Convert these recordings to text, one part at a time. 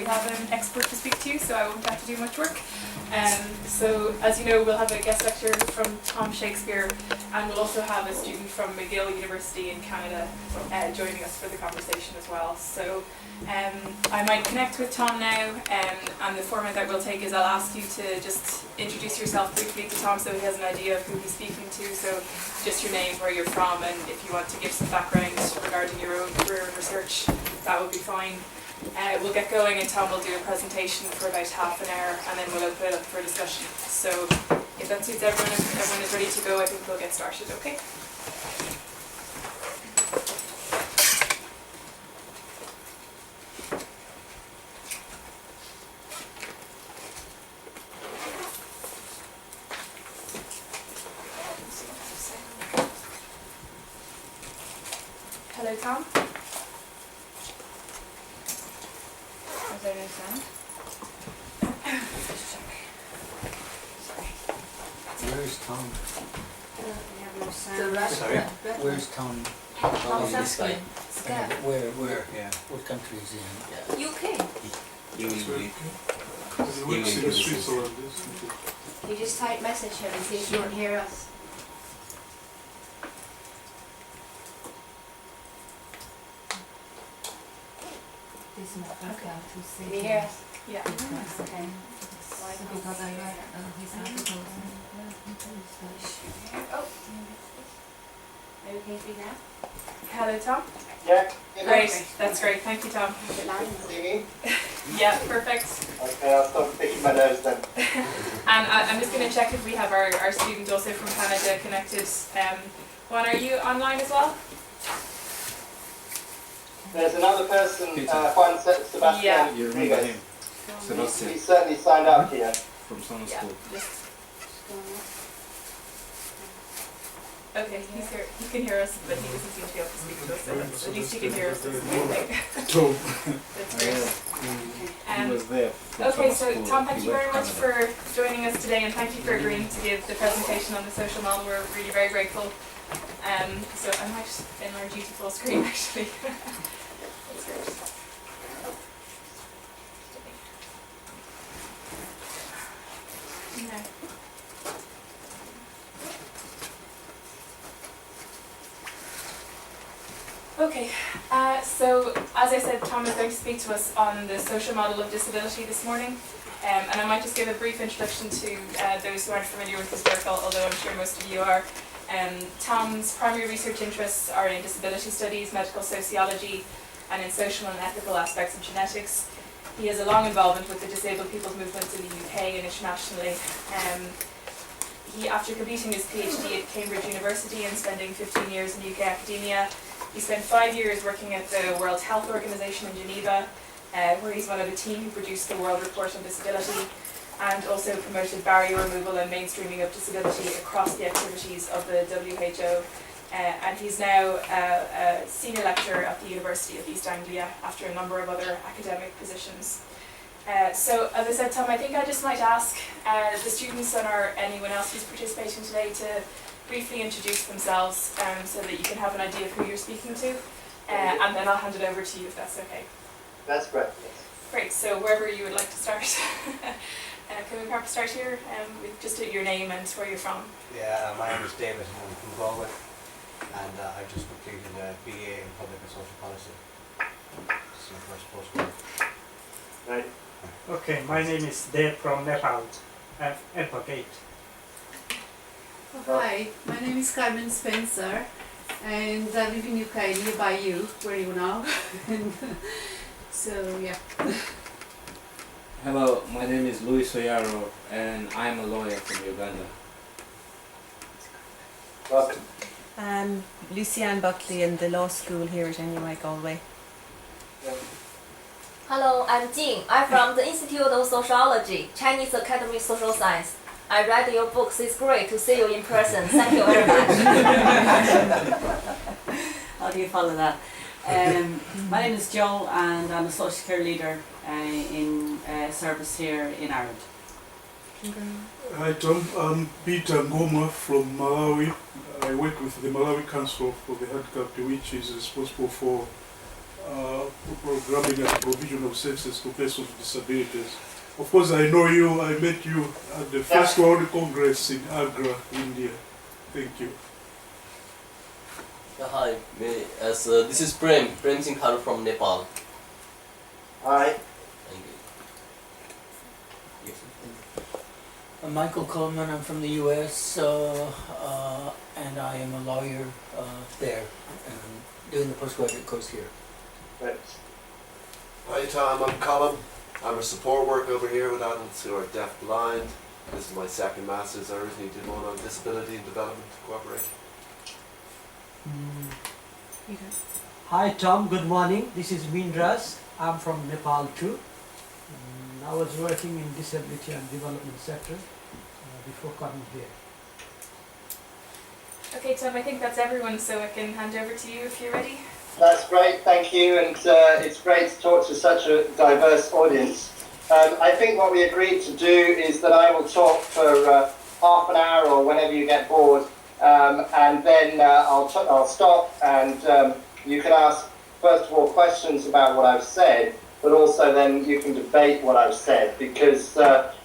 have an expert to speak to, so I won't have to do much work. So as you know, we'll have a guest lecture from Tom Shakespeare, and we'll also have a student from McGill University in Canada joining us for the conversation as well. So I might connect with Tom now, and the format that we'll take is I'll ask you to just introduce yourself briefly to Tom so he has an idea of who he's speaking to. So just your name, where you're from, and if you want to give some background regarding your own career and research, that would be fine. We'll get going and Tom will do a presentation for about half an hour and then we'll open it up for discussion. So if that suits everyone, if everyone is ready to go, I think we'll get started, okay? Hello, Tom. Is there no sound? Where's Tom? We have no sound. Sorry? Where's Tom? Tom's Oh, asking. Skype. Where? Yeah. What country is he in? UK. He works in Switzerland. You just type message him and see if you can hear us. Can you hear us? Yeah. Okay. Oh. Maybe can you speak now? Hello, Tom. Yeah. Great. That's great. Thank you, Tom. Is it loud? Singing? Yeah, perfect. Okay, I'll stop picking my nose then. And I'm just going to check if we have our student also from Canada connected. Juan, are you online as well? There's another person, Peter. Juan Sebastian Yeah. You remember Rodriguez. him? Sebastian He's certainly signed up here. from summer Yeah. school. Okay, he's here. He can hear us, but he doesn't seem to be able to speak to us. So at least he can hear us. That's the main thing. That's great. He was there. from Okay, summer so school. Tom, thank He you very went much to for joining us today, and thank you for agreeing to give the presentation on the social model. We're really very grateful. So I might enlarge you to full screen actually. That's great. No. Okay, so as I said, Tom is going to speak to us on the social model of disability this morning. And I might just give a brief introduction to those who aren't familiar with his work, although I'm sure most of you are. Tom's primary research interests are in disability studies, medical sociology, and in social and ethical aspects of genetics. He has a long involvement with the disabled people's movements in the UK and internationally. After completing his PhD at Cambridge University and spending 15 years in UK academia, he spent 5 years working at the World Health Organization in Geneva, where he's one of a team who produced the World Report on Disability, and also promoted barrier removal and mainstreaming of disability across the activities of the WHO. And he's now a senior lecturer at the University of East Anglia after a number of other academic positions. So as I said, Tom, I think I just might ask the students and anyone else who's participating today to briefly introduce themselves so that you can have an idea of who you're speaking to, and then I'll hand it over to you if that's okay. That's great, yes. Great, so wherever you would like to start. Can we perhaps start here with just your name and where you're from? Yeah, my name is David and I'm from Galway, and I just completed a BA in Public and Social Policy. This is my first postgrad. Right. Okay, my name is Dev from Nepal. I'm advocate. Hi, my name is Carmen Spencer and I live in UK, nearby you, where you now. And so, yeah. Hello, my name is Luis Oyaro and I'm a lawyer from Uganda. Welcome. I'm Lucianne Buckley in the law school here at NUI Galway. Hello, I'm Jing. I'm from the Institute of Sociology, Chinese Academy of Social Science. I read your books. It's great to see you in person. Thank you very much. How do you follow that? My name is Jo and I'm a social care leader in service here in Ireland. Hi Tom, I'm Peter Ngoma from Malawi. I work with the Malawi Council for the Handicapped, which is responsible for programming and provision of services to persons with disabilities. Of course, I know you. I met you at the first World Congress in Agra, India. Thank you. Hi, this is Prem Singh Haru from Nepal. Hi. Thank you. I'm Michael Coleman. I'm from the U.S. And I am a lawyer there, and doing the postgraduate course here. Right. Hi Tom, I'm Colin. I'm a support worker over here with adults who are deaf blind. This is my second master's. I originally did one on disability and development cooperation. Hi Tom, good morning. This is Mindras. I'm from Nepal too. I was working in disability and development sector before coming here. Okay, Tom, I think that's everyone, so I can hand over to you if you're ready. That's great, thank you, and it's great to talk to such a diverse audience. I think what we agreed to do is that I will talk for half an hour or whenever you get bored, and then I'll stop and you can ask, first of all, questions about what I've said, but also then you can debate what I've said, because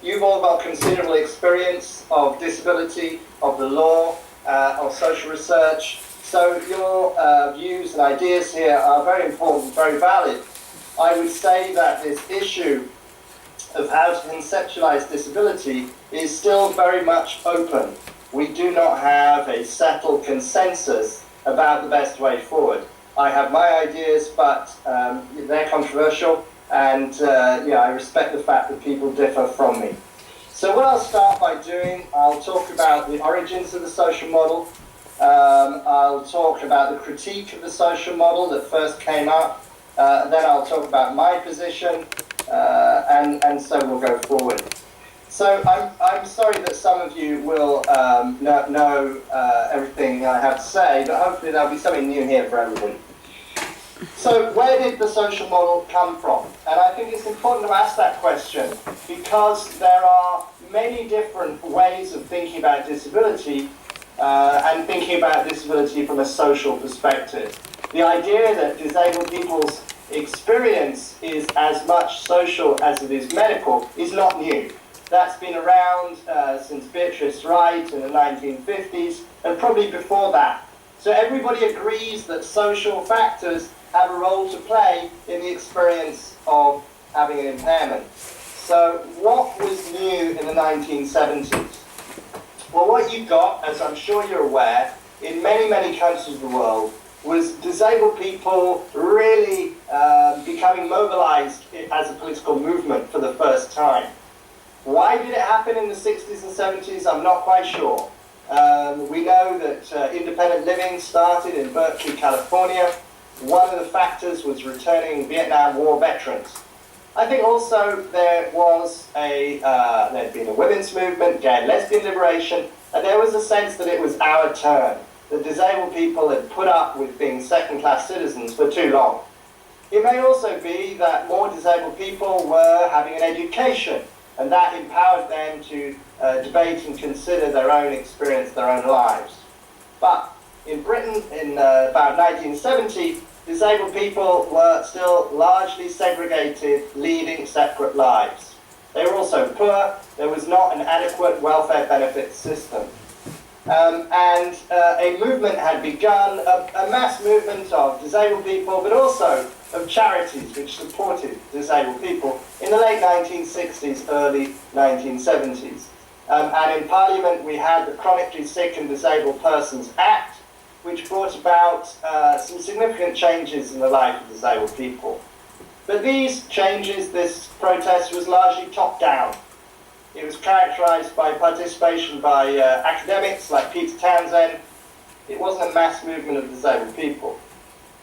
you've all got considerable experience of disability, of the law, of social research. So your views and ideas here are very important, very valid. I would say that this issue of how to conceptualize disability is still very much open. We do not have a settled consensus about the best way forward. I have my ideas, but they're controversial, and I respect the fact that people differ from me. So what I'll start by doing, I'll talk about the origins of the social model. I'll talk about the critique of the social model that first came up. Then I'll talk about my position, and so we'll go forward. So I'm sorry that some of you will not know everything I have to say, but hopefully there'll be something new here for everybody. So where did the social model come from? And I think it's important to ask that question because there are many different ways of thinking about disability and thinking about disability from a social perspective. The idea that disabled people's experience is as much social as it is medical is not new. That's been around since Beatrice Wright in the 1950s and probably before that. So everybody agrees that social factors have a role to play in the experience of having an impairment. So what was new in the 1970s? Well, what you got, as I'm sure you're aware, in many, many countries of the world, was disabled people really becoming mobilized as a political movement for the first time. Why did it happen in the 60s and 70s? I'm not quite sure. We know that independent living started in Berkeley, California. One of the factors was returning Vietnam War veterans. I think also there was there'd been a women's movement, gay and lesbian liberation, and there was a sense that it was our turn, that disabled people had put up with being second-class citizens for too long. It may also be that more disabled people were having an education, and that empowered them to debate and consider their own experience, their own lives. But in Britain, in about 1970, disabled people were still largely segregated, leading separate lives. They were also poor. There was not an adequate welfare benefits system. And a movement had begun, a mass movement of disabled people, but also of charities which supported disabled people in the late 1960s, early 1970s. And in Parliament we had the Chronically Sick and Disabled Persons Act, which brought about some significant changes in the life of disabled people. But these changes, this protest was largely top-down. It was characterized by participation by academics like Peter Townsend. It wasn't a mass movement of disabled people.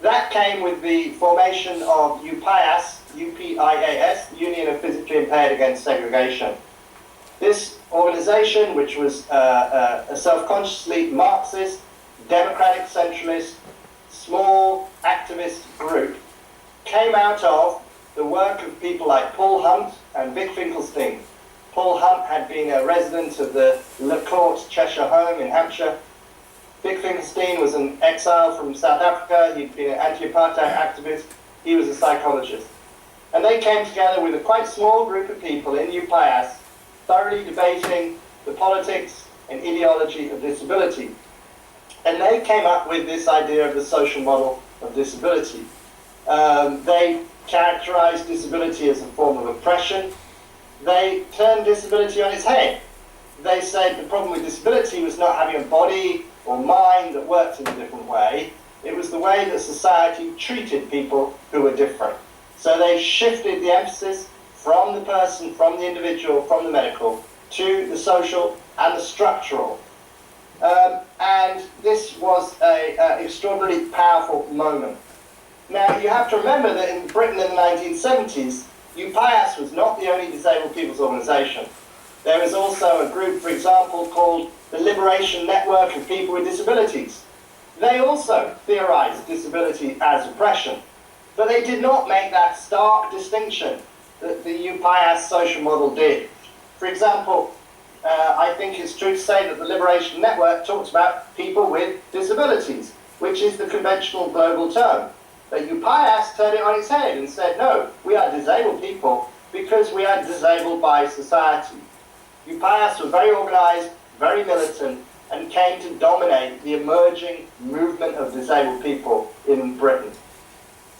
That came with the formation of UPIAS, UPIAS, Union of Physically Impaired Against Segregation. This organization, which was a self-consciously Marxist, democratic centralist, small activist group, came out of the work of people like Paul Hunt and Vic Finkelstein. Paul Hunt had been a resident of the Le Court Cheshire home in Hampshire. Vic Finkelstein was an exile from South Africa. He'd been an anti-apartheid activist. he was a psychologist. And they came together with a quite small group of people in UPIAS, thoroughly debating the politics and ideology of disability. And they came up with this idea of the social model of disability. They characterized disability as a form of oppression. They turned disability on its head. They said the problem with disability was not having a body or mind that worked in a different way. It was the way that society treated people who were different. So they shifted the emphasis from the person, from the individual, from the medical, to the social and the structural. And this was an extraordinarily powerful moment. Now, you have to remember that in Britain in the 1970s, UPIAS was not the only disabled people's organisation. There was also a group, for example, called the Liberation Network of People with Disabilities. They also theorised disability as oppression, but they did not make that stark distinction that the UPIAS social model did. For example, I think it's true to say that the Liberation Network talks about people with disabilities, which is the conventional global term. But UPIAS turned it on its head and said, no, we are disabled people because we are disabled by society. UPIAS were very organised, very militant, and came to dominate the emerging movement of disabled people in Britain.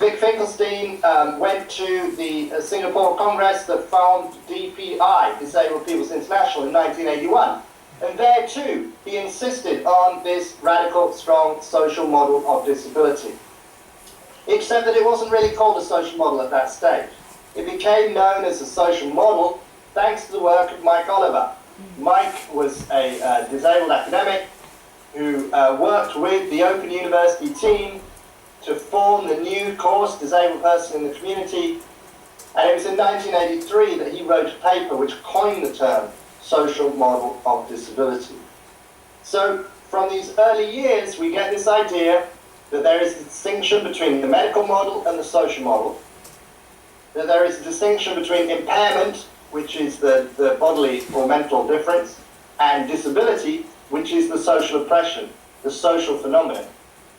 Vic Finkelstein went to the Singapore Congress that formed DPI, Disabled People's International, in 1981. And there too, he insisted on this radical, strong social model of disability. Except that it wasn't really called a social model at that stage. It became known as a social model thanks to the work of Mike Oliver. Mike was a disabled academic who worked with the Open University team to form the new course, Disabled Person in the Community. And it was in 1983 that he wrote a paper which coined the term social model of disability. So from these early years, we get this idea that there is a distinction between the medical model and the social model, that there is a distinction between impairment, which is the bodily or mental difference, and disability, which is the social oppression, the social phenomenon.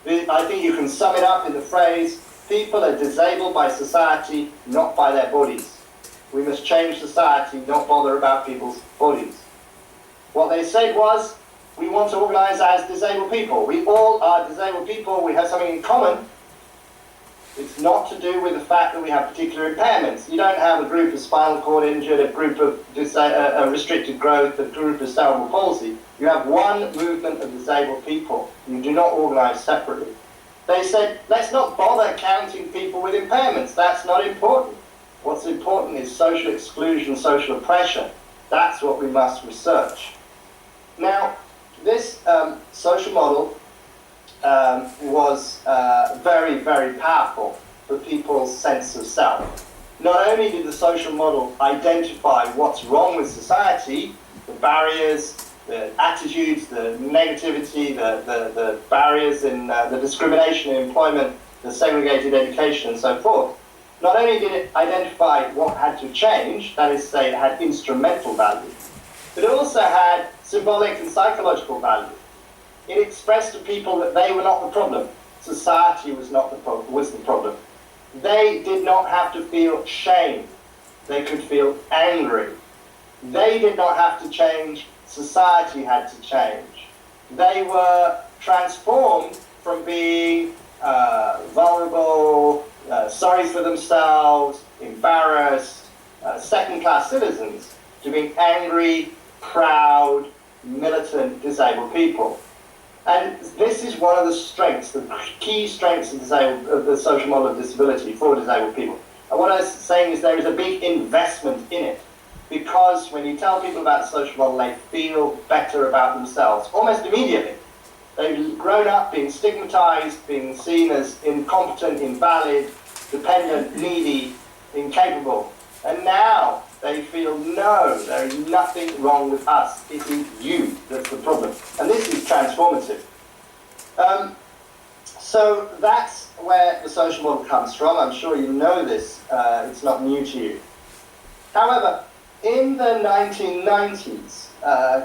I think you can sum it up in the phrase, people are disabled by society, not by their bodies. We must change society, not bother about people's bodies. What they said was, we want to organise as disabled people. We all are disabled people, we have something in common. It's not to do with the fact that we have particular impairments. You don't have a group of spinal cord injured, a group of restricted growth, a group of cerebral palsy. You have one movement of disabled people. You do not organise separately. They said, let's not bother counting people with impairments. That's not important. What's important is social exclusion, social oppression. That's what we must research. Now, this social model was very, very powerful for people's sense of self. Not only did the social model identify what's wrong with society, the barriers, the attitudes, the negativity, the barriers in the discrimination in employment, the segregated education and so forth, not only did it identify what had to change, that is to say it had instrumental value, but it also had symbolic and psychological value. It expressed to people that they were not the problem. Society was not the problem, was the problem. They did not have to feel shame. They could feel angry. They did not have to change. Society had to change. They were transformed from being vulnerable, sorry for themselves, embarrassed, second-class citizens, to being angry, proud, militant, disabled people. And this is one of the strengths, the key strengths of the social model of disability for disabled people. And what I was saying is there is a big investment in it, because when you tell people about the social model, they feel better about themselves, almost immediately. They've grown up being stigmatized, being seen as incompetent, invalid, dependent, needy, incapable. And now they feel, no, there is nothing wrong with us. It is you that's the problem. And this is transformative. So that's where the social model comes from. I'm sure you know this. It's not new to you. However, in the 1990s,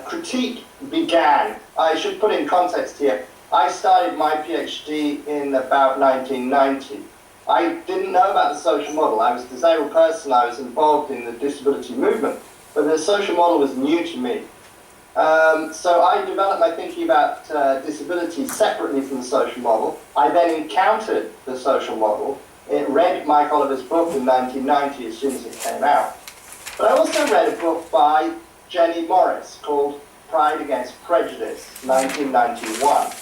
critique began. I should put in context here. I started my PhD in about 1990. I didn't know about the social model. I was a disabled person, I was involved in the disability movement, but the social model was new to me. So I developed my thinking about disability separately from the social model. I then encountered the social model. Read Mike Oliver's book in 1990 as soon as it came out. But I also read a book by Jenny Morris called Pride Against Prejudice, 1991.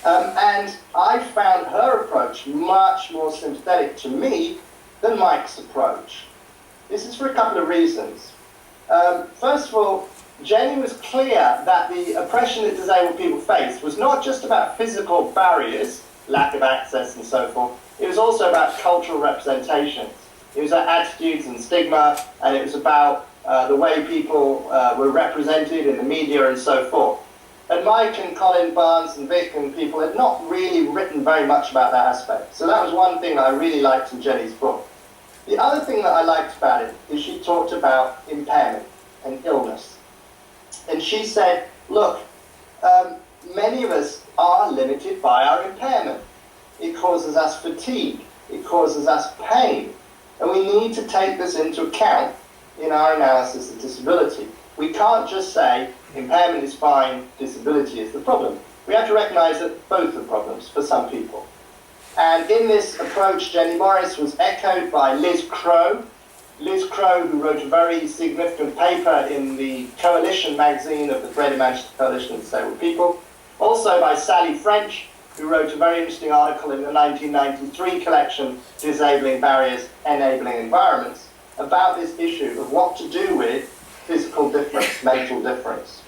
And I found her approach much more sympathetic to me than Mike's approach. This is for a couple of reasons. First of all, Jenny was clear that the oppression that disabled people faced was not just about physical barriers, lack of access and so forth, it was also about cultural representations. It was about attitudes and stigma, and it was about the way people were represented in the media and so forth. And Mike and Colin Barnes and Vic and people had not really written very much about that aspect. So that was one thing that I really liked in Jenny's book. The other thing that I liked about it is she talked about impairment and illness. And she said, look, many of us are limited by our impairment. It causes us fatigue. It causes us pain. And we need to take this into account in our analysis of disability. We can't just say impairment is fine, disability is the problem. We have to recognize that both are problems for some people. And in this approach, Jenny Morris was echoed by Liz Crow. Liz Crow, who wrote a very significant paper in the Coalition magazine of the Greater Manchester Coalition of Disabled People. Also by Sally French, who wrote a very interesting article in the 1993 collection, Disabling Barriers, Enabling Environments, about this issue of what to do with physical difference, mental difference.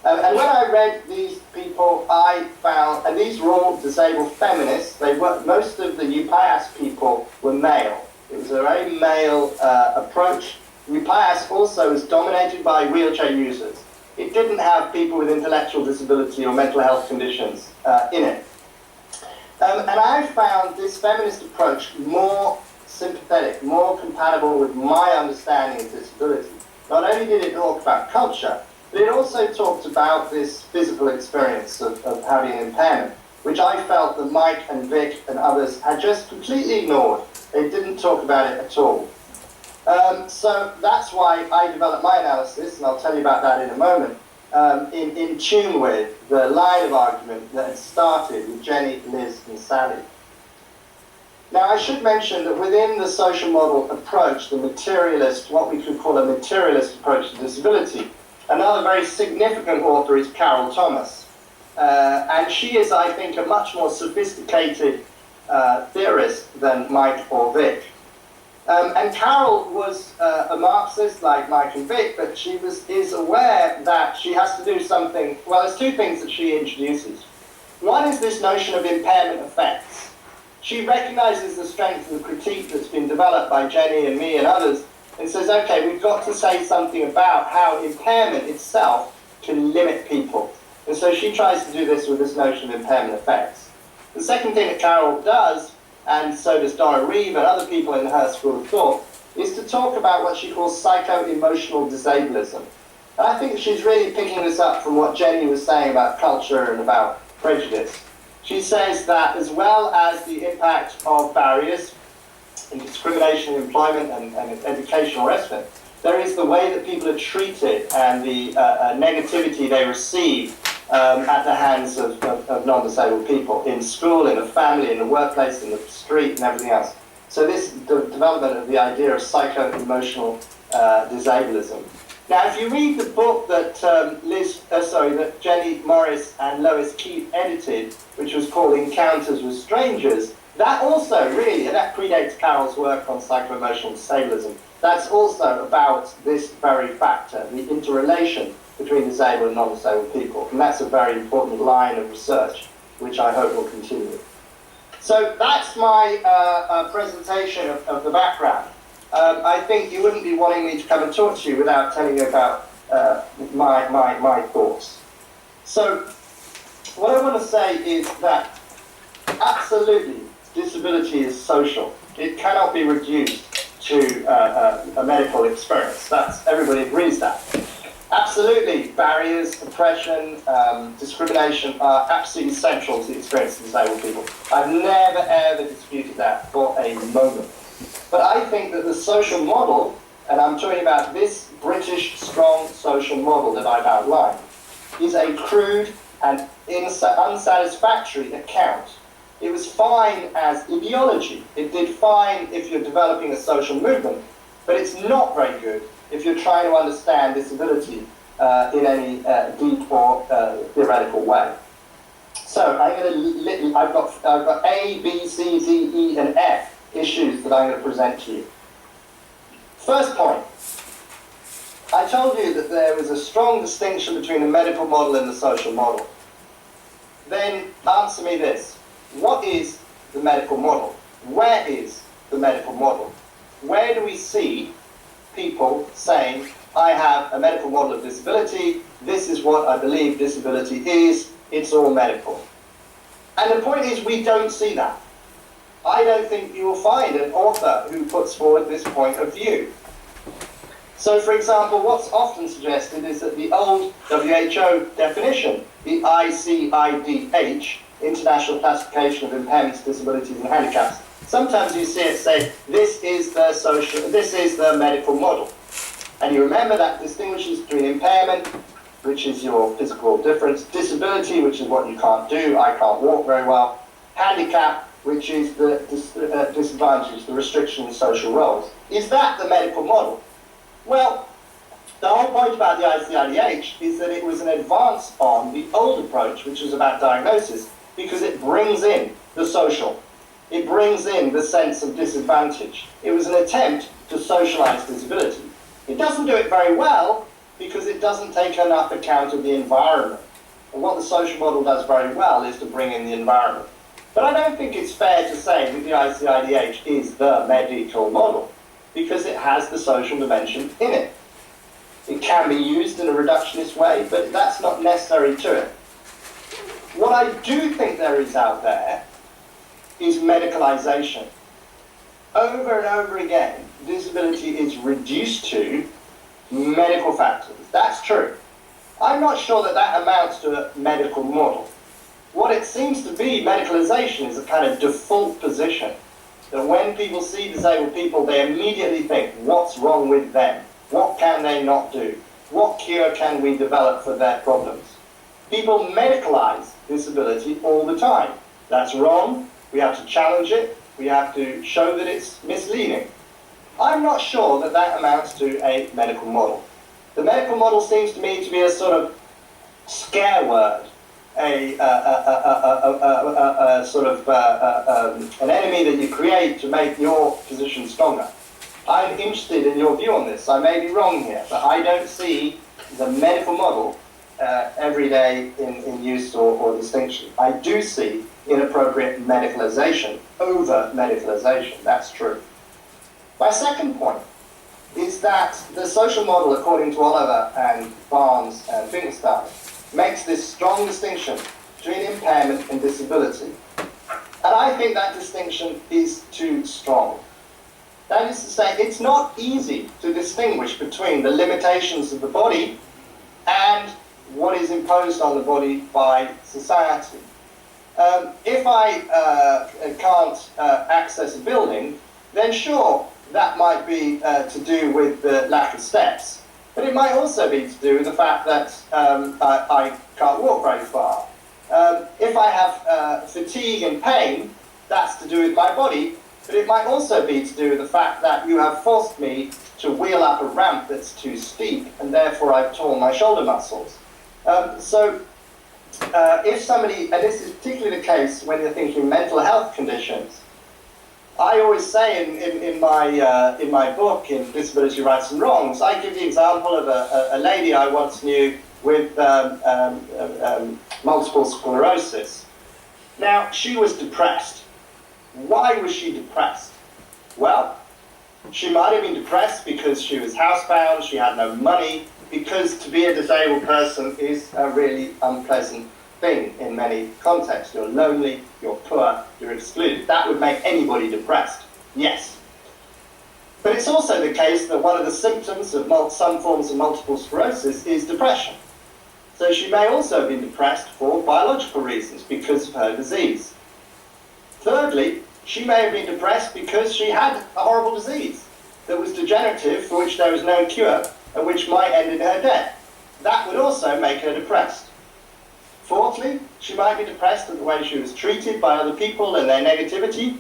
And when I read these people, I found, and these were all disabled feminists, most of the UPIAS people were male. It was a very male approach. UPIAS also was dominated by wheelchair users. It didn't have people with intellectual disability or mental health conditions in it. And I found this feminist approach more sympathetic, more compatible with my understanding of disability. Not only did it talk about culture, but it also talked about this physical experience of having an impairment, which I felt that Mike and Vic and others had just completely ignored. They didn't talk about it at all. So that's why I developed my analysis, and I'll tell you about that in a moment, in tune with the line of argument that had started with Jenny, Liz, and Sally. Now, I should mention that within the social model approach, the materialist, what we could call a materialist approach to disability, another very significant author is Carol Thomas. And she is, I think, a much more sophisticated theorist than Mike or Vic. And Carol was a Marxist like Mike and Vic, but she is aware that she has to do something. Well, there's two things that she introduces. One is this notion of impairment effects. She recognizes the strength of the critique that's been developed by Jenny and me and others, and says, okay, we've got to say something about how impairment itself can limit people. And so she tries to do this with this notion of impairment effects. The second thing that Carol does, and so does Donna Reeve and other people in her school of thought, is to talk about what she calls psycho-emotional disablism. And I think she's really picking this up from what Jenny was saying about culture and about prejudice. She says that as well as the impact of barriers and discrimination in employment and education or rest, there is the way that people are treated and the negativity they receive at the hands of non-disabled people in school, in the family, in the workplace, in the street, and everything else. So this development of the idea of psycho-emotional disablism. Now, if you read the book that that Jenny Morris and Lois Keith edited, which was called Encounters with Strangers, that also really, and that predates Carol's work on psycho-emotional disablism, that's also about this very factor, the interrelation between disabled and non-disabled people. And that's a very important line of research, which I hope will continue. So that's my presentation of the background. I think you wouldn't be wanting me to come and talk to you without telling you about my thoughts. So what I want to say is that absolutely disability is social. It cannot be reduced to a medical experience. Everybody agrees that. Absolutely, barriers, oppression, discrimination are absolutely central to the experience of disabled people. I've never ever disputed that for a moment. But I think that the social model, and I'm talking about this British strong social model that I've outlined, is a crude and unsatisfactory account. It was fine as ideology. It did fine if you're developing a social movement, but it's not very good if you're trying to understand disability in any deep or theoretical way. So I've got A, B, C, D, E, and F issues that I'm going to present to you. First point. I told you that there is a strong distinction between the medical model and the social model. Then answer me this. What is the medical model? Where is the medical model? Where do we see people saying, I have a medical model of disability, this is what I believe disability is, it's all medical? And the point is, we don't see that. I don't think you will find an author who puts forward this point of view. So, for example, what's often suggested is that the old WHO definition, the ICIDH, International Classification of Impairments, Disabilities and Handicaps, sometimes you see it say, this is the medical model. And you remember that distinguishes between impairment, which is your physical difference, disability, which is what you can't do, I can't walk very well, handicap, which is the disadvantage, the restriction in social roles. Is that the medical model? Well, the whole point about the ICIDH is that it was an advance on the old approach, which was about diagnosis, because it brings in the social. It brings in the sense of disadvantage. It was an attempt to socialize disability. It doesn't do it very well because it doesn't take enough account of the environment. And what the social model does very well is to bring in the environment. But I don't think it's fair to say that the ICIDH is the medical model because it has the social dimension in it. It can be used in a reductionist way, but that's not necessary to it. What I do think there is out there is medicalization. Over and over again, disability is reduced to medical factors. That's true. I'm not sure that that amounts to a medical model. What it seems to be, medicalization, is a kind of default position. That when people see disabled people, they immediately think, what's wrong with them? What can they not do? What cure can we develop for their problems? People medicalize disability all the time. That's wrong. We have to challenge it. We have to show that it's misleading. I'm not sure that that amounts to a medical model. The medical model seems to me to be a sort of scare word, an enemy that you create to make your position stronger. I'm interested in your view on this. I may be wrong here, but I don't see the medical model every day in use or distinction. I do see inappropriate medicalization, over medicalization. That's true. My second point is that the social model, according to Oliver and Barnes and Finkelstein, makes this strong distinction between impairment and disability. And I think that distinction is too strong. That is to say, it's not easy to distinguish between the limitations of the body and what is imposed on the body by society. If I can't access a building, then sure, that might be to do with the lack of steps. But it might also be to do with the fact that I can't walk very far. If I have fatigue and pain, that's to do with my body, but it might also be to do with the fact that you have forced me to wheel up a ramp that's too steep, and therefore I've torn my shoulder muscles. If somebody, and this is particularly the case when you're thinking mental health conditions, I always say in my book, in Disability Rights and Wrongs, I give the example of a lady I once knew with multiple sclerosis. Now, she was depressed. Why was she depressed? Well, she might have been depressed because she was housebound, she had no money, because to be a disabled person is a really unpleasant thing in many contexts. You're lonely, you're poor, you're excluded. That would make anybody depressed. Yes. But it's also the case that one of the symptoms of some forms of multiple sclerosis is depression. So she may also have been depressed for biological reasons because of her disease. Thirdly, she may have been depressed because she had a horrible disease that was degenerative, for which there was no cure, and which might end in her death. That would also make her depressed. Fourthly, she might be depressed at the way she was treated by other people and their negativity.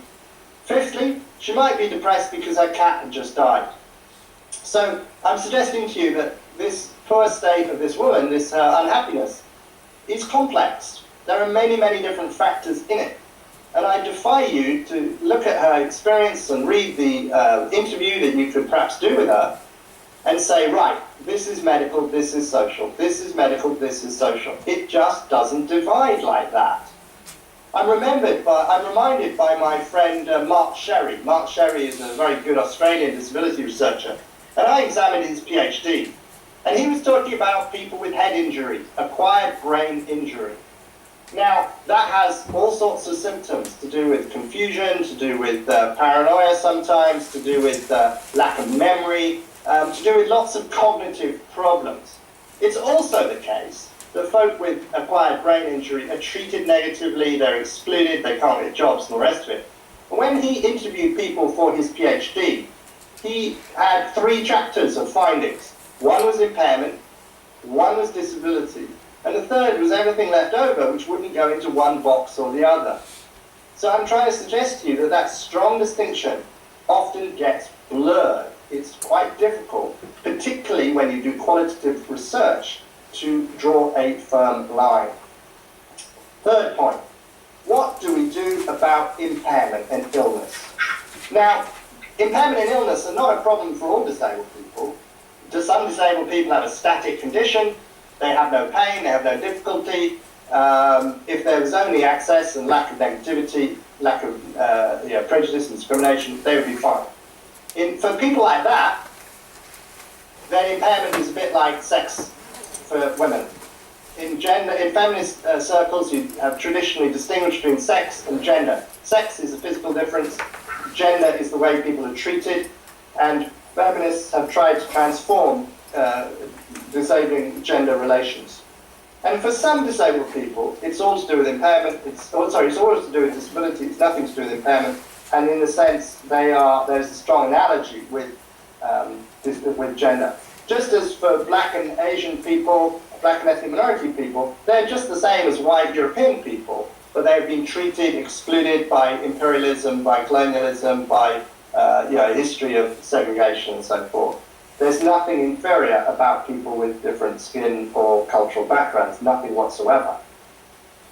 Fifthly, she might be depressed because her cat had just died. So I'm suggesting to you that this poor state of this woman, this unhappiness, is complex. There are many, many different factors in it. And I defy you to look at her experience and read the interview that you could perhaps do with her and say, right, this is medical, this is social, this is medical, this is social. It just doesn't divide like that. I'm reminded by my friend Mark Sherry. Mark Sherry is a very good Australian disability researcher, and I examined his PhD. And he was talking about people with head injury, acquired brain injury. Now, that has all sorts of symptoms to do with confusion, to do with paranoia sometimes, to do with lack of memory, to do with lots of cognitive problems. It's also the case that folk with acquired brain injury are treated negatively, they're excluded, they can't get jobs and the rest of it. When he interviewed people for his PhD, he had 3 chapters of findings. One was impairment, one was disability, and the third was everything left over, which wouldn't go into one box or the other. So I'm trying to suggest to you that that strong distinction often gets blurred. It's quite difficult, particularly when you do qualitative research, to draw a firm line. Third point, what do we do about impairment and illness? Now, impairment and illness are not a problem for all disabled people. Some disabled people have a static condition, they have no pain, they have no difficulty. If there was only access and lack of negativity, lack of prejudice and discrimination, they would be fine. For people like that, then impairment is a bit like sex for women. In feminist circles, you have traditionally distinguished between sex and gender. Sex is a physical difference, gender is the way people are treated, and feminists have tried to transform disabling gender relations. And for some disabled people, it's all to do with impairment, it's all to do with disability, it's nothing to do with impairment, and in a sense, there's a strong analogy with gender. Just as for black and Asian people, black and ethnic minority people, they're just the same as white European people, but they've been treated, excluded by imperialism, by colonialism, by a history of segregation and so forth. There's nothing inferior about people with different skin or cultural backgrounds, nothing whatsoever.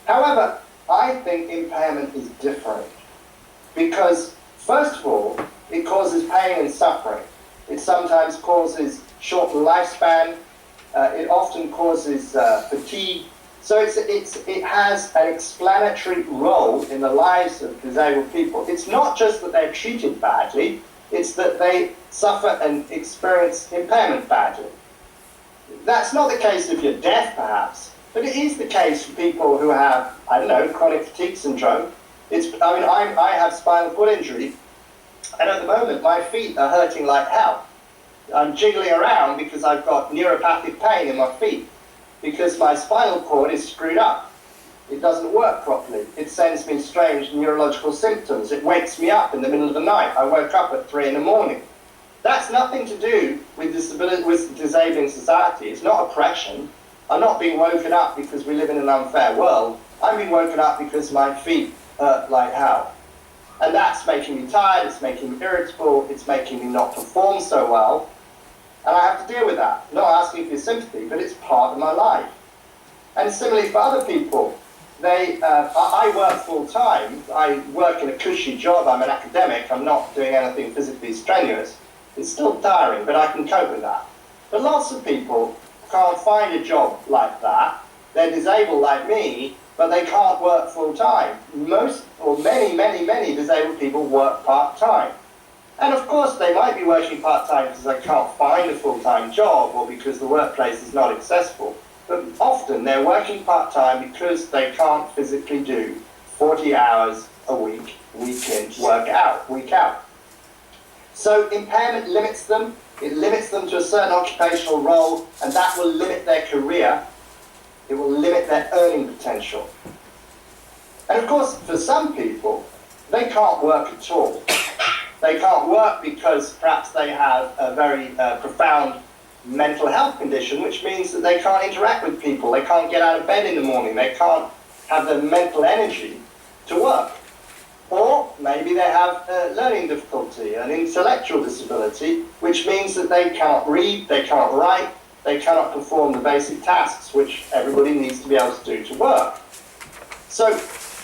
However, I think impairment is different because, first of all, it causes pain and suffering. It sometimes causes shortened lifespan. It often causes fatigue. So it has an explanatory role in the lives of disabled people. It's not just that they're treated badly, it's that they suffer and experience impairment badly. That's not the case if you're deaf, perhaps, but it is the case for people who have, chronic fatigue syndrome. I have spinal cord injury, and at the moment my feet are hurting like hell. I'm jiggling around because I've got neuropathic pain in my feet, because my spinal cord is screwed up. It doesn't work properly. It sends me strange neurological symptoms. It wakes me up in the middle of the night. I woke up at 3 in the morning. That's nothing to do with disabling society. It's not oppression. I'm not being woken up because we live in an unfair world. I'm being woken up because my feet hurt like hell. And that's making me tired, it's making me irritable, it's making me not perform so well. And I have to deal with that. Not asking for your sympathy, but it's part of my life. And similarly for other people, I work full-time. I work in a cushy job. I'm an academic. I'm not doing anything physically strenuous. It's still tiring, but I can cope with that. But lots of people can't find a job like that. They're disabled like me, but they can't work full-time. Many disabled people work part-time. And of course, they might be working part-time because they can't find a full-time job or because the workplace is not accessible. But often they're working part-time because they can't physically do 40 hours a week, week in, week out. So impairment limits them. It limits them to a certain occupational role, and that will limit their career. It will limit their earning potential. And of course, for some people, they can't work at all. They can't work because perhaps they have a very profound mental health condition, which means that they can't interact with people, they can't get out of bed in the morning, they can't have the mental energy to work. Or maybe they have learning difficulty, an intellectual disability, which means that they cannot read, they cannot write, they cannot perform the basic tasks which everybody needs to be able to do to work. So,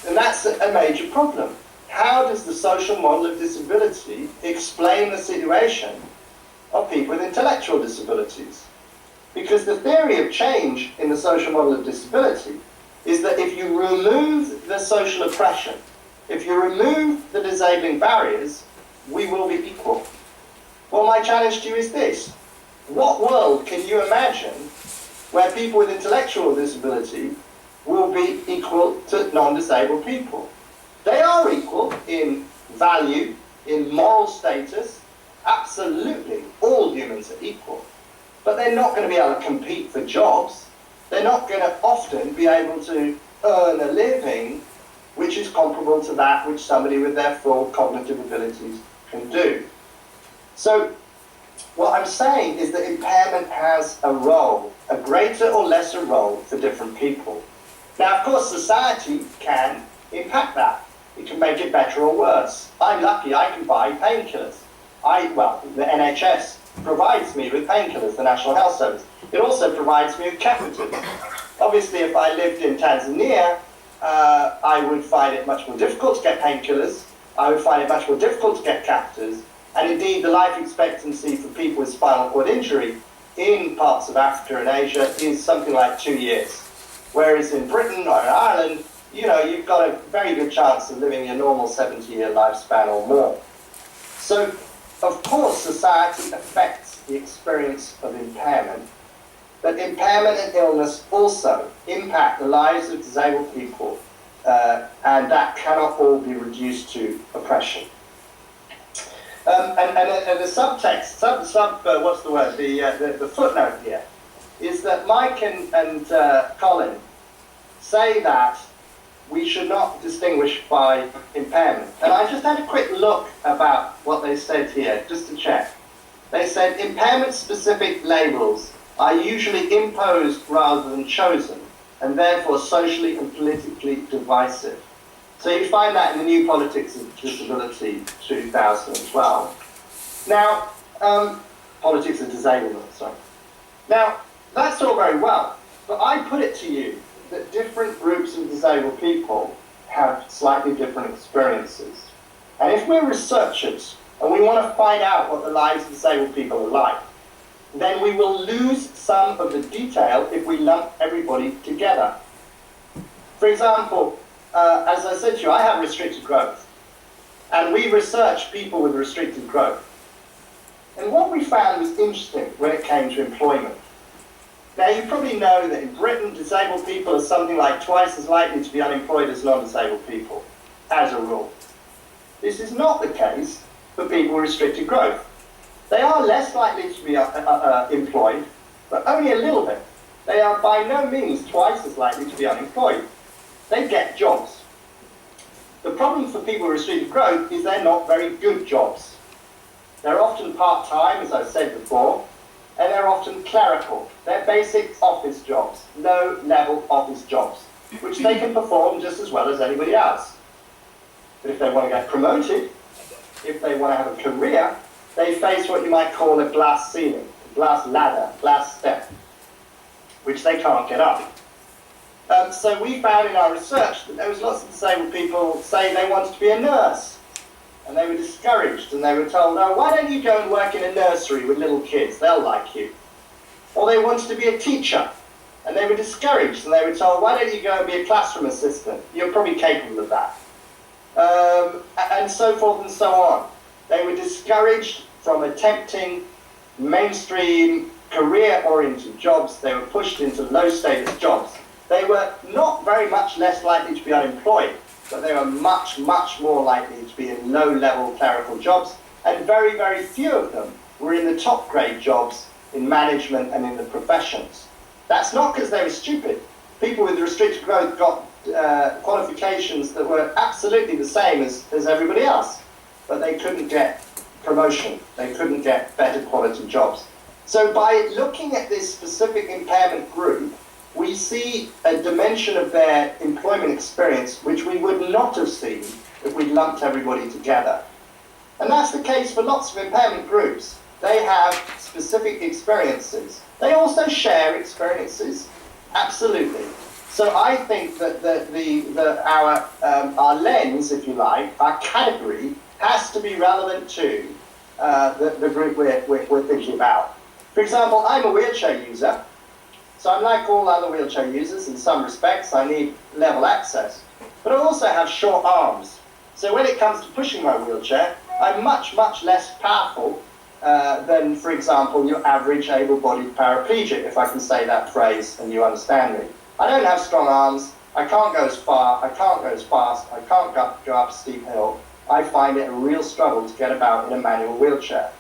and that's a major problem. How does the social model of disability explain the situation of people with intellectual disabilities? Because the theory of change in the social model of disability is that if you remove the social oppression, if you remove the disabling barriers, we will be equal. Well, my challenge to you is this. What world can you imagine where people with intellectual disability will be equal to non-disabled people? They are equal in value, in moral status. Absolutely, all humans are equal. But they're not going to be able to compete for jobs. They're not going to often be able to earn a living which is comparable to that which somebody with their full cognitive abilities can do. So what I'm saying is that impairment has a role, a greater or lesser role for different people. Now, of course, society can impact that. It can make it better or worse. I'm lucky I can buy painkillers. The NHS provides me with painkillers, the National Health Service. It also provides me with catheters. Obviously, if I lived in Tanzania, I would find it much more difficult to get painkillers. I would find it much more difficult to get catheters. And indeed, the life expectancy for people with spinal cord injury in parts of Africa and Asia is something like 2 years. Whereas in Britain or in Ireland, you know, you've got a very good chance of living a normal 70-year lifespan or more. So, of course, society affects the experience of impairment, but impairment and illness also impact the lives of disabled people, and that cannot all be reduced to oppression. And the subtext, what's the word? The footnote here is that Mike and Colin say that we should not distinguish by impairment. And I just had a quick look about what they said here, just to check. They said impairment-specific labels are usually imposed rather than chosen, and therefore socially and politically divisive. So you find that in the New Politics of Disability 2012. Now, Politics of Disablement, sorry. Now, that's all very well, but I put it to you that different groups of disabled people have slightly different experiences. And if we're researchers and we want to find out what the lives of disabled people are like, then we will lose some of the detail if we lump everybody together. For example, as I said to you, I have restricted growth. And we researched people with restricted growth. And what we found was interesting when it came to employment. Now, you probably know that in Britain, disabled people are something like twice as likely to be unemployed as non-disabled people, as a rule. This is not the case for people with restricted growth. They are less likely to be employed, but only a little bit. They are by no means twice as likely to be unemployed. They get jobs. The problem for people with restricted growth is they're not very good jobs. They're often part-time, as I said before, and they're often clerical. They're basic office jobs, low-level office jobs, which they can perform just as well as anybody else. But if they want to get promoted, if they want to have a career, they face what you might call a glass ceiling, a glass ladder, glass step, which they can't get up. So we found in our research that there was lots of disabled people saying they wanted to be a nurse, and they were discouraged, and they were told, oh, why don't you go and work in a nursery with little kids, they'll like you. Or they wanted to be a teacher, and they were discouraged, and they were told, why don't you go and be a classroom assistant, you're probably capable of that. And so forth and so on. They were discouraged from attempting mainstream career-oriented jobs. They were pushed into low-status jobs. They were not very much less likely to be unemployed, but they were much, much more likely to be in low-level clerical jobs, And very, very few of them were in the top grade jobs in management and in the professions. That's not because they were stupid. People with restricted growth got qualifications that were absolutely the same as everybody else, but they couldn't get promotion. They couldn't get better quality jobs. So by looking at this specific impairment group, we see a dimension of their employment experience which we would not have seen if we lumped everybody together. And that's the case for lots of impairment groups. They have specific experiences. They also share experiences, absolutely. So I think that our lens, if you like, our category, has to be relevant to the group we're thinking about. For example, I'm a wheelchair user, so I'm like all other wheelchair users in some respects. I need level access, but I also have short arms. So when it comes to pushing my wheelchair, I'm much, much less powerful than, for example, your average able-bodied paraplegic, if I can say that phrase and you understand me. I don't have strong arms, I can't go as far, I can't go as fast, I can't go up a steep hill. I find it a real struggle to get about in a manual wheelchair.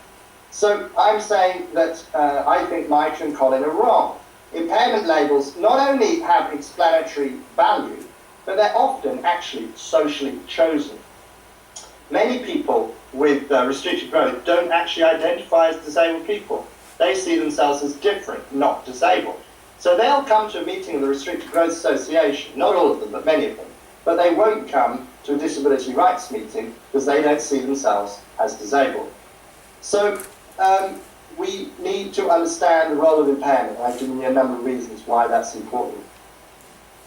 So I'm saying that I think Mike and Colin are wrong. Impairment labels not only have explanatory value, but they're often actually socially chosen. Many people with restricted growth don't actually identify as disabled people. They see themselves as different, not disabled. So they'll come to a meeting of the Restricted Growth Association, not all of them, but many of them, but they won't come to a disability rights meeting because they don't see themselves as disabled. So we need to understand the role of impairment. I've given you a number of reasons why that's important.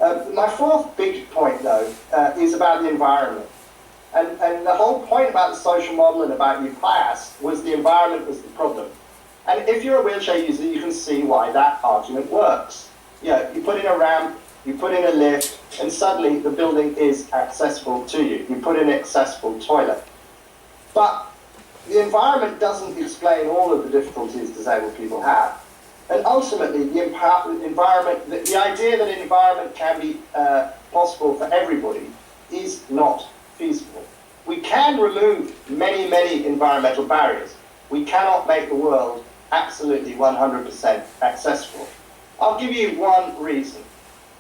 My fourth big point, though, is about the environment. And the whole point about the social model and about your class was the environment was the problem. And if you're a wheelchair user, you can see why that argument works. You know, you put in a ramp, you put in a lift, and suddenly the building is accessible to you. You put in an accessible toilet. But the environment doesn't explain all of the difficulties disabled people have. And ultimately, the environment, the idea that an environment can be possible for everybody is not feasible. We can remove many, many environmental barriers. We cannot make the world absolutely 100% accessible. I'll give you one reason.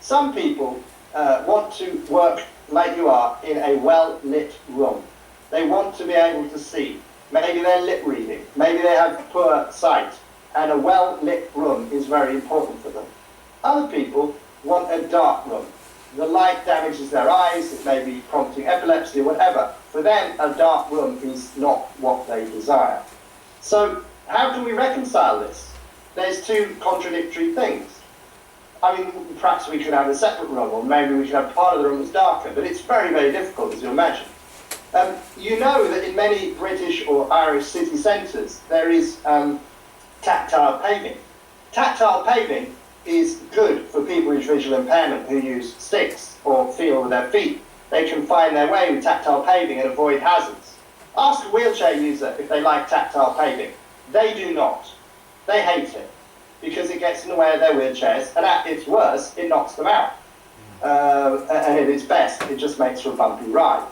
Some people want to work like you are in a well-lit room. They want to be able to see. Maybe they're lip reading. Maybe they have poor sight. And a well-lit room is very important for them. Other people want a dark room. The light damages their eyes, it may be prompting epilepsy or whatever. For them, a dark room is not what they desire. So how can we reconcile this? There's two contradictory things. I mean, perhaps we could have a separate room, or maybe we could have part of the room that's darker, but it's very, very difficult, as you imagine. You know that in many British or Irish city centres, there is tactile paving. Tactile paving is good for people with visual impairment who use sticks or feel with their feet. They can find their way with tactile paving and avoid hazards. Ask a wheelchair user if they like tactile paving. They do not. They hate it because it gets in the way of their wheelchairs, and at its worst, it knocks them out. And at its best, it just makes for a bumpy ride.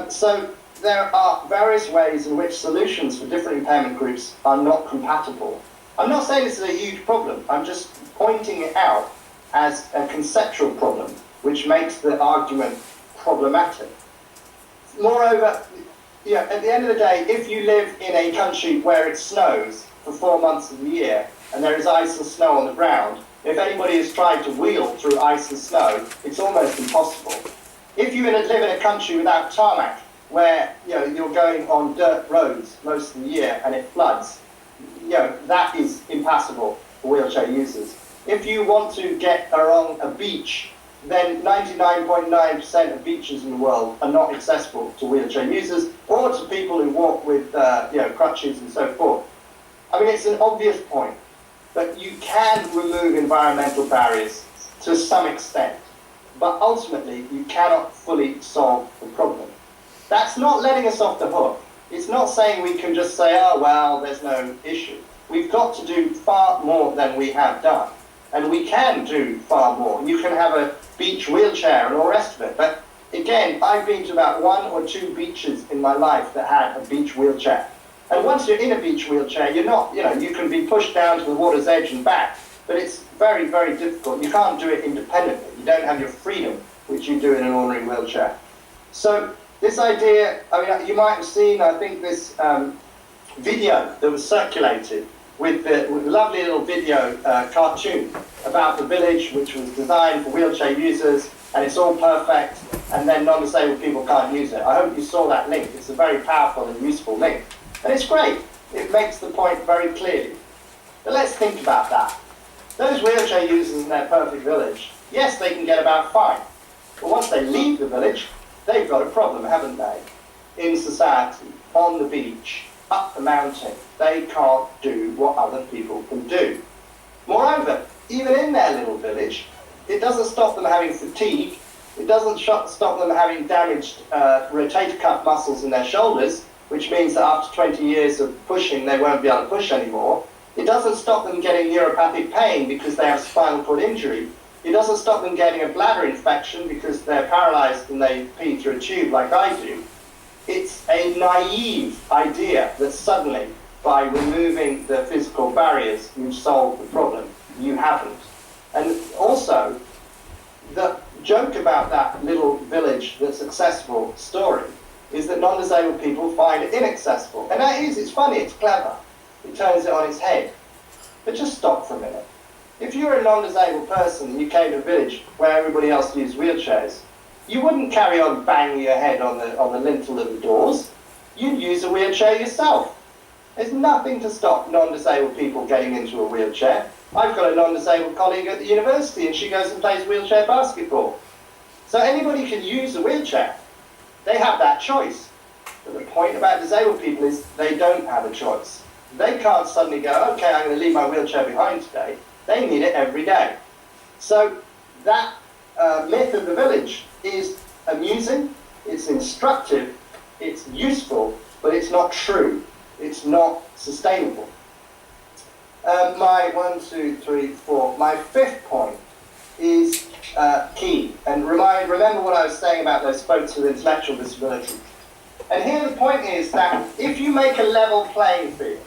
So there are various ways in which solutions for different impairment groups are not compatible. I'm not saying this is a huge problem. I'm just pointing it out as a conceptual problem, which makes the argument problematic. Moreover, at the end of the day, if you live in a country where it snows for 4 months of the year, and there is ice and snow on the ground, if anybody has tried to wheel through ice and snow, it's almost impossible. If you live in a country without tarmac, where you're going on dirt roads most of the year and it floods, that is impassable for wheelchair users. If you want to get along a beach, then 99.9% of beaches in the world are not accessible to wheelchair users or to people who walk with crutches and so forth. I mean, it's an obvious point, but you can remove environmental barriers to some extent, but ultimately you cannot fully solve the problem. That's not letting us off the hook. It's not saying we can just say, oh, well, there's no issue. We've got to do far more than we have done. And we can do far more. You can have a beach wheelchair and all the rest of it. But again, I've been to about 1 or 2 beaches in my life that had a beach wheelchair. And once you're in a beach wheelchair, you're not, you can be pushed down to the water's edge and back, but it's very, very difficult. You can't do it independently. You don't have your freedom, which you do in an ordinary wheelchair. So this idea, you might have seen, I think, this video that was circulated with the lovely little video cartoon about the village, which was designed for wheelchair users, and it's all perfect, and then non-disabled people can't use it. I hope you saw that link. It's a very powerful and useful link. And it's great. It makes the point very clearly. But let's think about that. Those wheelchair users in their perfect village, yes, they can get about fine. But once they leave the village, they've got a problem, haven't they? In society, on the beach, up the mountain, they can't do what other people can do. Moreover, even in their little village, it doesn't stop them having fatigue. It doesn't stop them having damaged rotator cuff muscles in their shoulders, which means that after 20 years of pushing, they won't be able to push anymore. It doesn't stop them getting neuropathic pain because they have spinal cord injury. It doesn't stop them getting a bladder infection because they're paralyzed and they pee through a tube like I do. It's a naive idea that suddenly, by removing the physical barriers, you've solved the problem. You haven't. And also, the joke about that little village that's accessible story is that non-disabled people find it inaccessible. And that is, it's funny, it's clever. It turns it on its head. But just stop for a minute. If you were a non-disabled person and you came to a village where everybody else used wheelchairs, you wouldn't carry on banging your head on the lintel of the doors. You'd use a wheelchair yourself. There's nothing to stop non-disabled people getting into a wheelchair. I've got a non-disabled colleague at the university and she goes and plays wheelchair basketball. So anybody can use a wheelchair. They have that choice. But the point about disabled people is they don't have a choice. They can't suddenly go, okay, I'm going to leave my wheelchair behind today. They need it every day. So that myth of the village is amusing, it's instructive, it's useful, but it's not true. It's not sustainable. My 5th point is key. And remember what I was saying about those folks with intellectual disability. And here the point is that if you make a level playing field,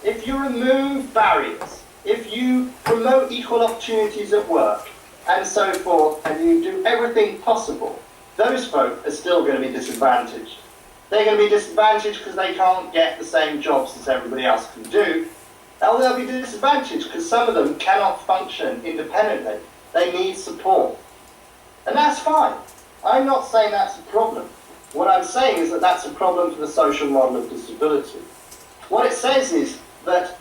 if you remove barriers, if you promote equal opportunities at work, and so forth, and you do everything possible, those folk are still going to be disadvantaged. They're going to be disadvantaged because they can't get the same jobs as everybody else can do. Or they'll be disadvantaged because some of them cannot function independently. They need support. And that's fine. I'm not saying that's a problem. What I'm saying is that that's a problem for the social model of disability. What it says is that,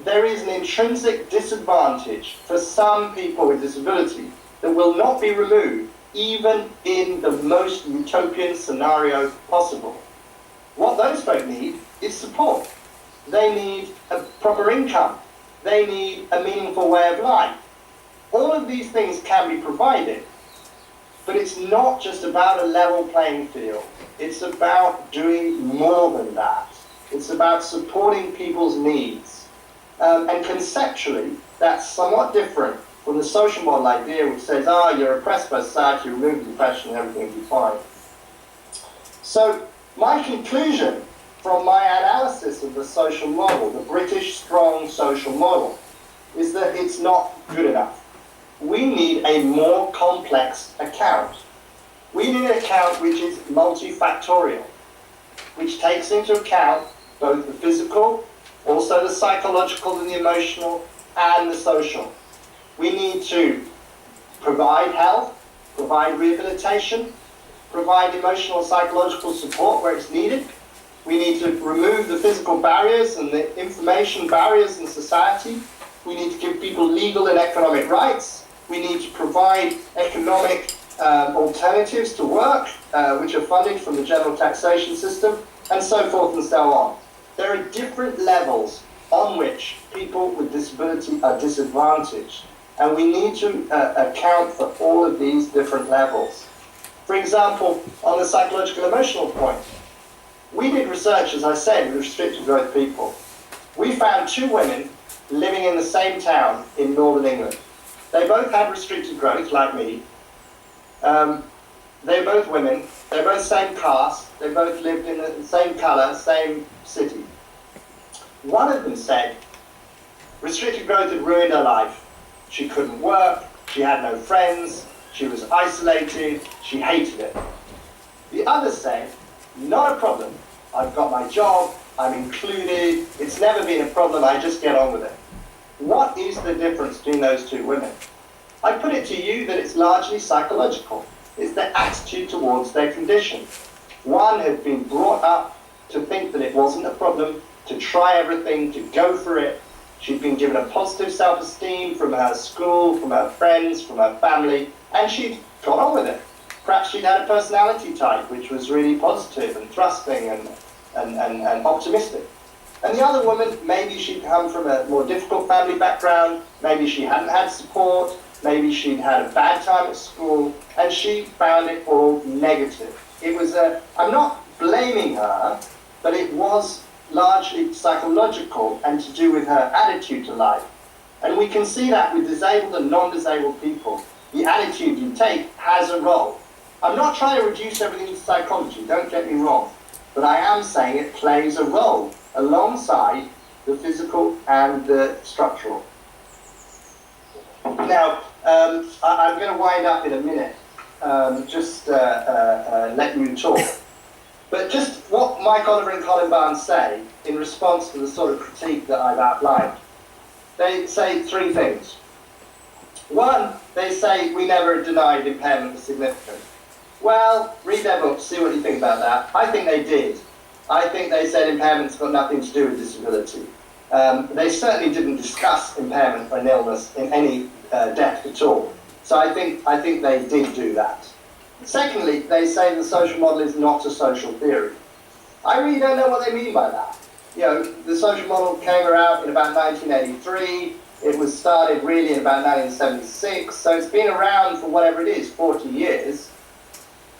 there is an intrinsic disadvantage for some people with disability that will not be removed even in the most utopian scenario possible. What those folk need is support. They need a proper income. They need a meaningful way of life. All of these things can be provided, but it's not just about a level playing field. It's about doing more than that. It's about supporting people's needs. And conceptually, that's somewhat different from the social model idea which says, you're oppressed by society, remove the oppression and everything will be fine. So my conclusion from my analysis of the social model, the British strong social model, is that it's not good enough. We need a more complex account. We need an account which is multifactorial, which takes into account both the physical, also the psychological and the emotional, and the social. We need to provide health, provide rehabilitation, provide emotional and psychological support where it's needed. We need to remove the physical barriers and the information barriers in society. We need to give people legal and economic rights. We need to provide economic alternatives to work, which are funded from the general taxation system, and so forth and so on. There are different levels on which people with disability are disadvantaged, and we need to account for all of these different levels. For example, on the psychological emotional point, we did research, as I said, with restricted growth people. We found 2 women living in the same town in northern England. They both had restricted growth, like me. they're both women, they're both same caste, they both lived in the same colour, same city. One of them said, restricted growth had ruined her life. She couldn't work, she had no friends, she was isolated, she hated it. The other said, not a problem, I've got my job, I'm included, it's never been a problem, I just get on with it. What is the difference between those two women? I put it to you that it's largely psychological. It's their attitude towards their condition. One had been brought up to think that it wasn't a problem, to try everything, to go for it. She'd been given a positive self-esteem from her school, from her friends, from her family, and she'd got on with it. Perhaps she'd had a personality type which was really positive and thrusting and optimistic. And the other woman, maybe she'd come from a more difficult family background, maybe she hadn't had support, maybe she'd had a bad time at school, and she found it all negative. It was I'm not blaming her, but it was largely psychological and to do with her attitude to life. And we can see that with disabled and non-disabled people. The attitude you take has a role. I'm not trying to reduce everything to psychology, don't get me wrong, but I am saying it plays a role alongside the physical and the structural. Now, I'm going to wind up in a minute, just let you talk. But just what Mike Oliver and Colin Barnes say in response to the sort of critique that I've outlined. They say three things. One, they say we never denied impairment was significant. Well, read their books, see what you think about that. I think they did. I think they said impairment's got nothing to do with disability. They certainly didn't discuss impairment or an illness in any depth at all. So I think they did do that. Secondly, they say the social model is not a social theory. I really don't know what they mean by that. You know, the social model came around in about 1983. It was started really in about 1976. So it's been around for whatever it is, 40 years,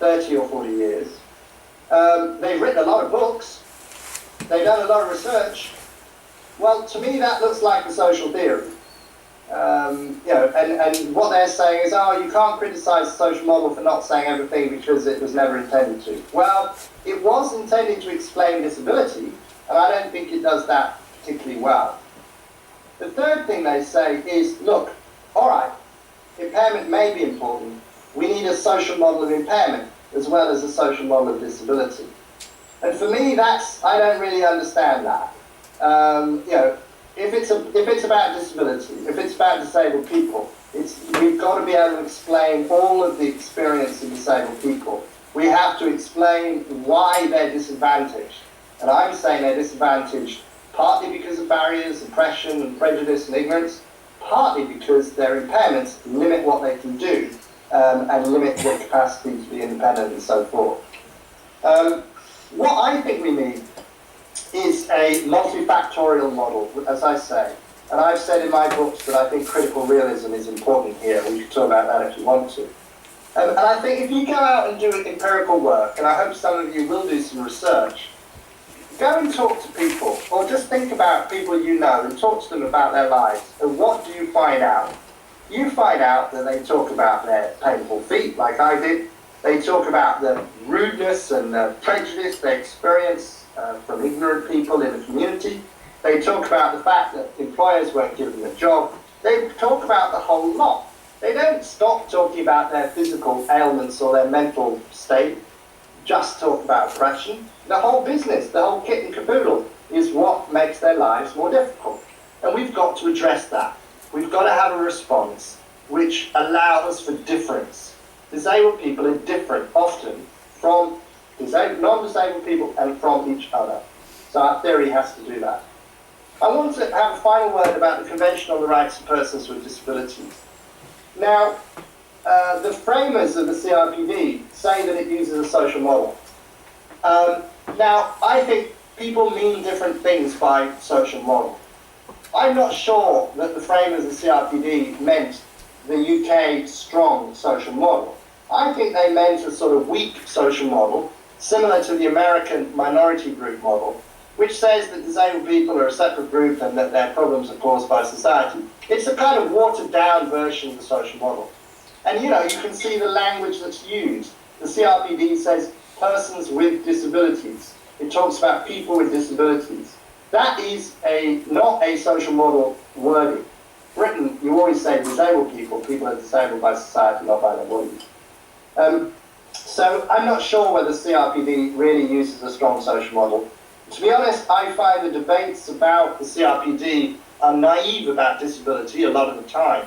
30 or 40 years. They've written a lot of books. They've done a lot of research. Well, to me, that looks like a social theory. You know, and what they're saying is, oh, you can't criticize the social model for not saying everything because it was never intended to. Well, it was intended to explain disability, and I don't think it does that particularly well. The third thing they say is, look, all right, impairment may be important. We need a social model of impairment as well as a social model of disability. And for me, I don't really understand that. You know, if it's about disability, if it's about disabled people, we've got to be able to explain all of the experience of disabled people. We have to explain why they're disadvantaged. And I'm saying they're disadvantaged partly because of barriers, oppression and prejudice and ignorance, partly because their impairments limit what they can do and limit their capacity to be independent and so forth. What I think we need is a multifactorial model, as I say. And I've said in my books that I think critical realism is important here. We can talk about that if you want to. And I think if you go out and do empirical work, and I hope some of you will do some research, go and talk to people, or just think about people you know and talk to them about their lives. And what do you find out? You find out that they talk about their painful feet, like I did. They talk about the rudeness and the prejudice they experience from ignorant people in the community. They talk about the fact that employers won't give them a job. They talk about the whole lot. They don't stop talking about their physical ailments or their mental state, just talk about oppression. The whole business, the whole kit and caboodle is what makes their lives more difficult. And we've got to address that. We've got to have a response which allows for difference. Disabled people are different often from non-disabled people and from each other. So our theory has to do that. I want to have a final word about the Convention on the Rights of Persons with Disabilities. Now, the framers of the CRPD say that it uses a social model. Now, I think people mean different things by social model. I'm not sure that the framers of the CRPD meant the UK strong social model. I think they meant a sort of weak social model, similar to the American minority group model, which says that disabled people are a separate group and that their problems are caused by society. It's a kind of watered down version of the social model. And you know, you can see the language that's used. The CRPD says persons with disabilities. It talks about people with disabilities. That is not a social model wording. Britain, you always say disabled people. People are disabled by society, not by their bodies. So I'm not sure whether CRPD really uses a strong social model. To be honest, I find the debates about the CRPD are naive about disability a lot of the time,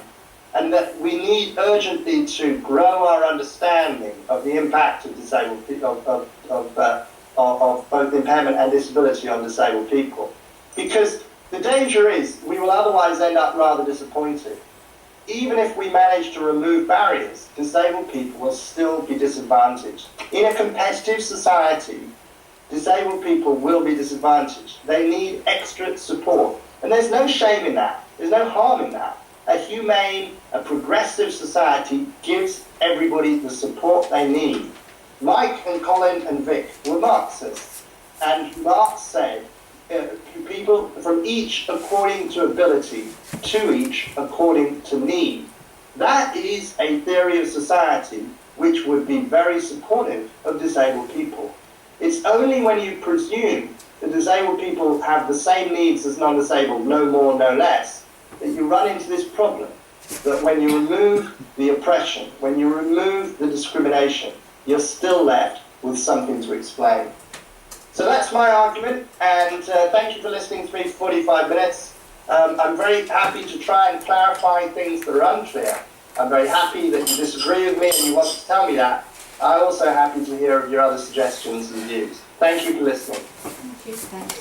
and that we need urgently to grow our understanding of the impact of disabled people, of both impairment and disability on disabled people. Because the danger is we will otherwise end up rather disappointed. Even if we manage to remove barriers, disabled people will still be disadvantaged. In a competitive society, disabled people will be disadvantaged. They need extra support. And there's no shame in that. There's no harm in that. A humane, a progressive society gives everybody the support they need. Mike and Colin and Vic were Marxists. And Marx said, people from each according to ability, to each according to need. That is a theory of society which would be very supportive of disabled people. It's only when you presume that disabled people have the same needs as non-disabled, no more, no less, that you run into this problem. That when you remove the oppression, when you remove the discrimination, you're still left with something to explain. So that's my argument, and thank you for listening to me for 45 minutes. I'm very happy to try and clarify things that are unclear. I'm very happy that you disagree with me and you want to tell me that. I'm also happy to hear of your other suggestions and views. Thank you for listening. Thank you. Thanks.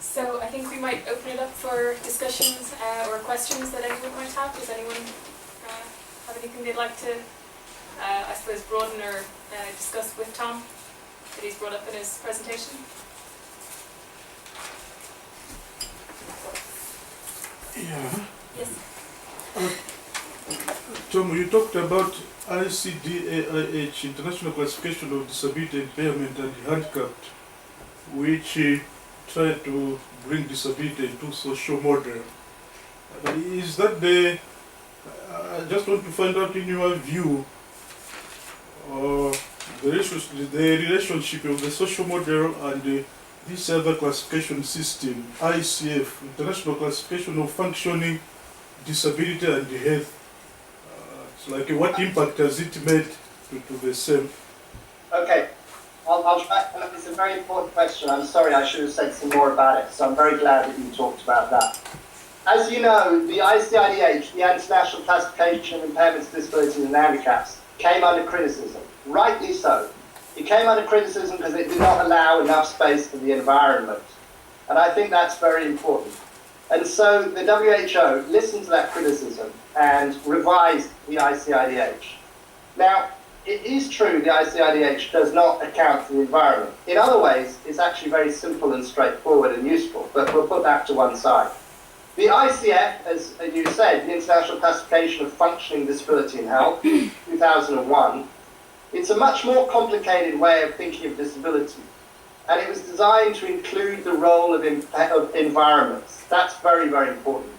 So I think we might open it up for discussions or questions that anyone might have. Does anyone have anything they'd like to, I suppose, broaden or discuss with Tom that he's brought up in his presentation? Yeah. Yes. Tom, you talked about ICDAIH, International Classification of Disability, Impairment and Handicapped, which try to bring disability into social model. Is that the, I just want to find out in your view, the relationship of the social model and this other classification system, ICF, International Classification of Functioning Disability and Health. It's like what impact has it made to the same? Okay, I'll try. It's a very important question. I'm sorry, I should have said some more about it. So I'm very glad that you talked about that. As you know, the ICIDH, the International Classification of Impairments, Disabilities and Handicaps, came under criticism. Rightly so. It came under criticism because it did not allow enough space for the environment. And I think that's very important. And so the WHO listened to that criticism and revised the ICIDH. Now, it is true the ICIDH does not account for the environment. In other ways, it's actually very simple and straightforward and useful, but we'll put that to one side. The ICF, as you said, the International Classification of Functioning Disability and Health, 2001, it's a much more complicated way of thinking of disability. And it was designed to include the role of environments. That's very, very important.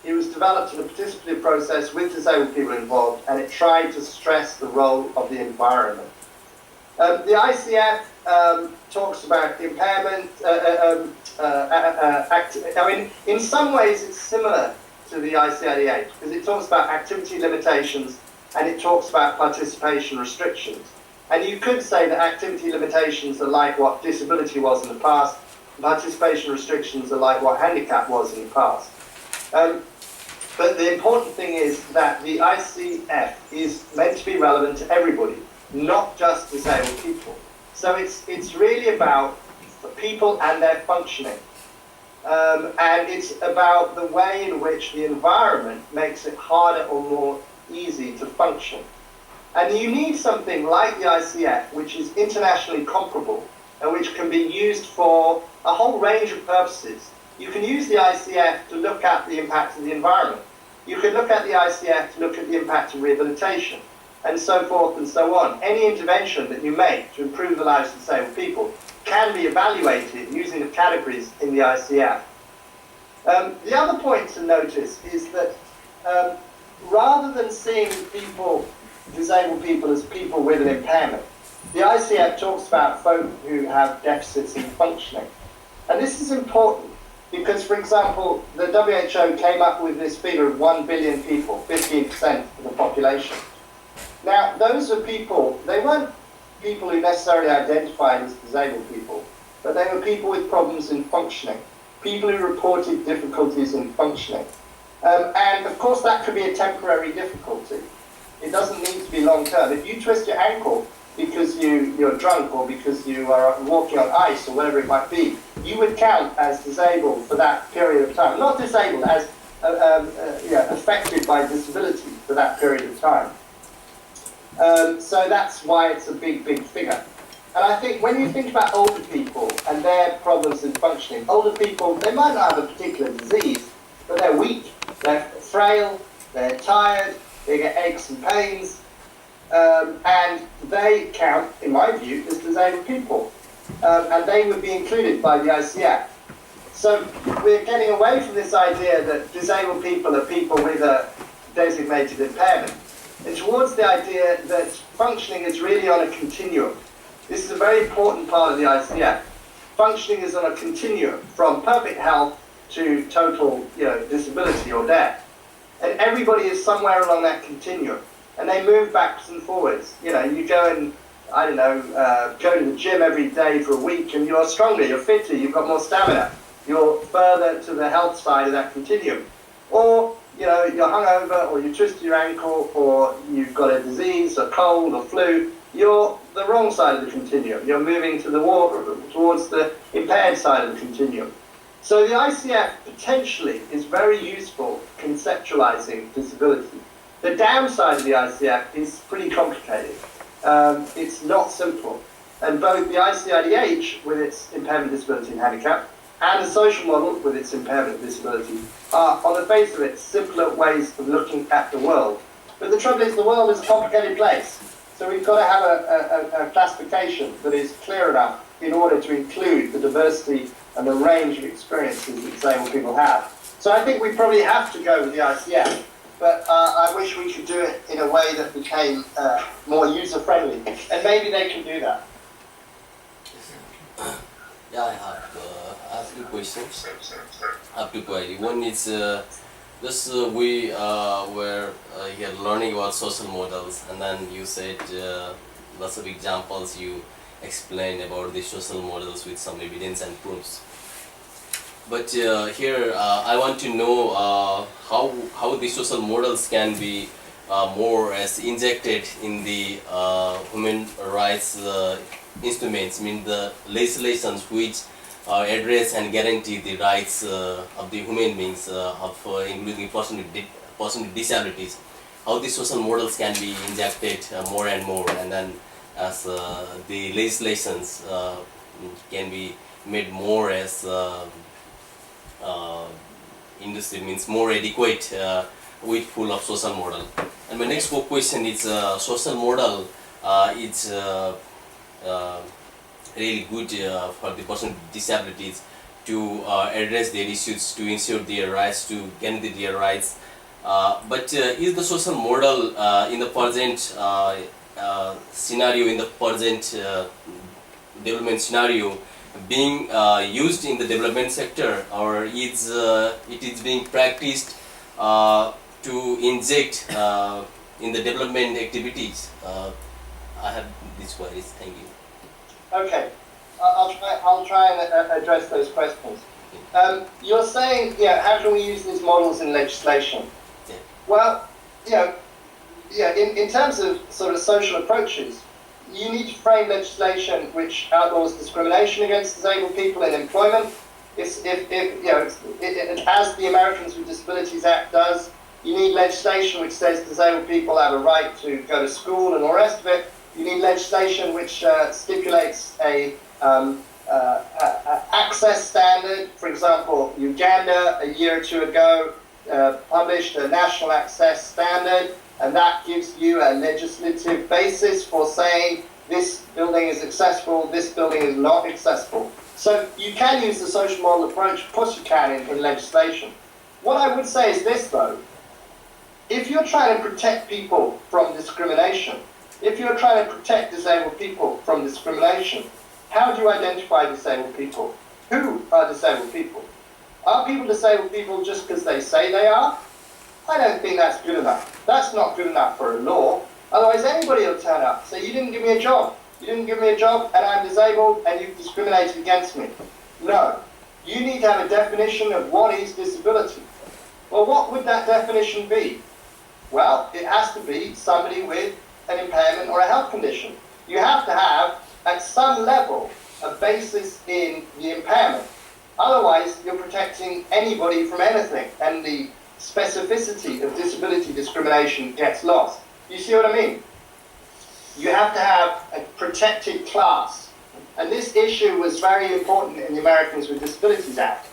It was developed in a participative process with disabled people involved, and it tried to stress the role of the environment. The ICF talks about impairment. I mean, in some ways it's similar to the ICIDH, because it talks about activity limitations and it talks about participation restrictions. And you could say that activity limitations are like what disability was in the past, and participation restrictions are like what handicap was in the past. But the important thing is that the ICF is meant to be relevant to everybody, not just disabled people. So it's really about people and their functioning. And it's about the way in which the environment makes it harder or more easy to function. And you need something like the ICF, which is internationally comparable and which can be used for a whole range of purposes. You can use the ICF to look at the impact of the environment. You can look at the ICF to look at the impact of rehabilitation, and so forth and so on. Any intervention that you make to improve the lives of disabled people can be evaluated using the categories in the ICF. The other point to notice is that rather than seeing disabled people as people with an impairment, the ICF talks about folk who have deficits in functioning. And this is important because, for example, the WHO came up with this figure of 1 billion people, 15% of the population. Now, those are people, they weren't people who necessarily identified as disabled people, but they were people with problems in functioning, people who reported difficulties in functioning. And of course that could be a temporary difficulty. It doesn't need to be long term. If you twist your ankle because you're drunk or because you are walking on ice or whatever it might be, you would count as disabled for that period of time. Not disabled, as affected by disability for that period of time. So that's why it's a big, big figure. And I think when you think about older people and their problems in functioning, older people, they might not have a particular disease, but they're weak, they're frail, they're tired, they get aches and pains, and they count, in my view, as disabled people. And they would be included by the ICF. So we're getting away from this idea that disabled people are people with a designated impairment, and towards the idea that functioning is really on a continuum. This is a very important part of the ICF. Functioning is on a continuum from perfect health to total disability or death. And everybody is somewhere along that continuum. And they move backwards and forwards. You go and, go to the gym every day for a week and you're stronger, you're fitter, you've got more stamina. You're further to the health side of that continuum. Or, you're hungover or you twist your ankle or you've got a disease, a cold or flu. You're the wrong side of the continuum. You're moving to towards the impaired side of the continuum. So the ICF potentially is very useful conceptualizing disability. The downside of the ICF is pretty complicated. It's not simple. And both the ICIDH, with its impairment, disability and handicap, and the social model, with its impairment and disability, are, on the face of it, simpler ways of looking at the world. But the trouble is, the world is a complicated place. So we've got to have a classification that is clear enough in order to include the diversity and the range of experiences that disabled people have. So I think we probably have to go with the ICF, but I wish we could do it in a way that became more user-friendly, and maybe they can do that. Yeah, I have two questions. I have two queries. One is we were here learning about social models, and then you said lots of examples. You explained about the social models with some evidence and proofs. But here I want to know how the social models can be more as injected in the human rights instruments, the legislations which address and guarantee the rights of the human beings, including person with disabilities. How the social models can be injected more and more, and then as the legislations can be made more as industry more adequate with full of social model. And my next question is social model. It's really good for the person with disabilities to address their issues, to ensure their rights, to guarantee their rights. But is the social model in the present scenario, in the present development scenario, being used in the development sector, or is it is being practiced to inject in the development activities? I have these queries. Thank you. Okay, I'll try and address those questions. You're saying, how can we use these models in legislation? Yeah. Well, in terms of sort of social approaches, you need to frame legislation which outlaws discrimination against disabled people in employment. As the Americans with Disabilities Act does, you need legislation which says disabled people have a right to go to school and all the rest of it. You need legislation which stipulates a access standard. For example, Uganda a year or two ago published a national access standard, and that gives you a legislative basis for saying this building is accessible, this building is not accessible. So you can use the social model approach, of course you can, in legislation. What I would say is this though, if you're trying to protect people from discrimination, if you're trying to protect disabled people from discrimination, how do you identify disabled people? Who are disabled people? Are people disabled people just because they say they are? I don't think that's good enough. That's not good enough for a law. Otherwise anybody will turn up and say, you didn't give me a job. You didn't give me a job and I'm disabled and you've discriminated against me. No. You need to have a definition of what is disability. Well, what would that definition be? Well, it has to be somebody with an impairment or a health condition. You have to have, at some level, a basis in the impairment. Otherwise, you're protecting anybody from anything, and the specificity of disability discrimination gets lost. You see what I mean? You have to have a protected class. And this issue was very important in the Americans with Disabilities Act.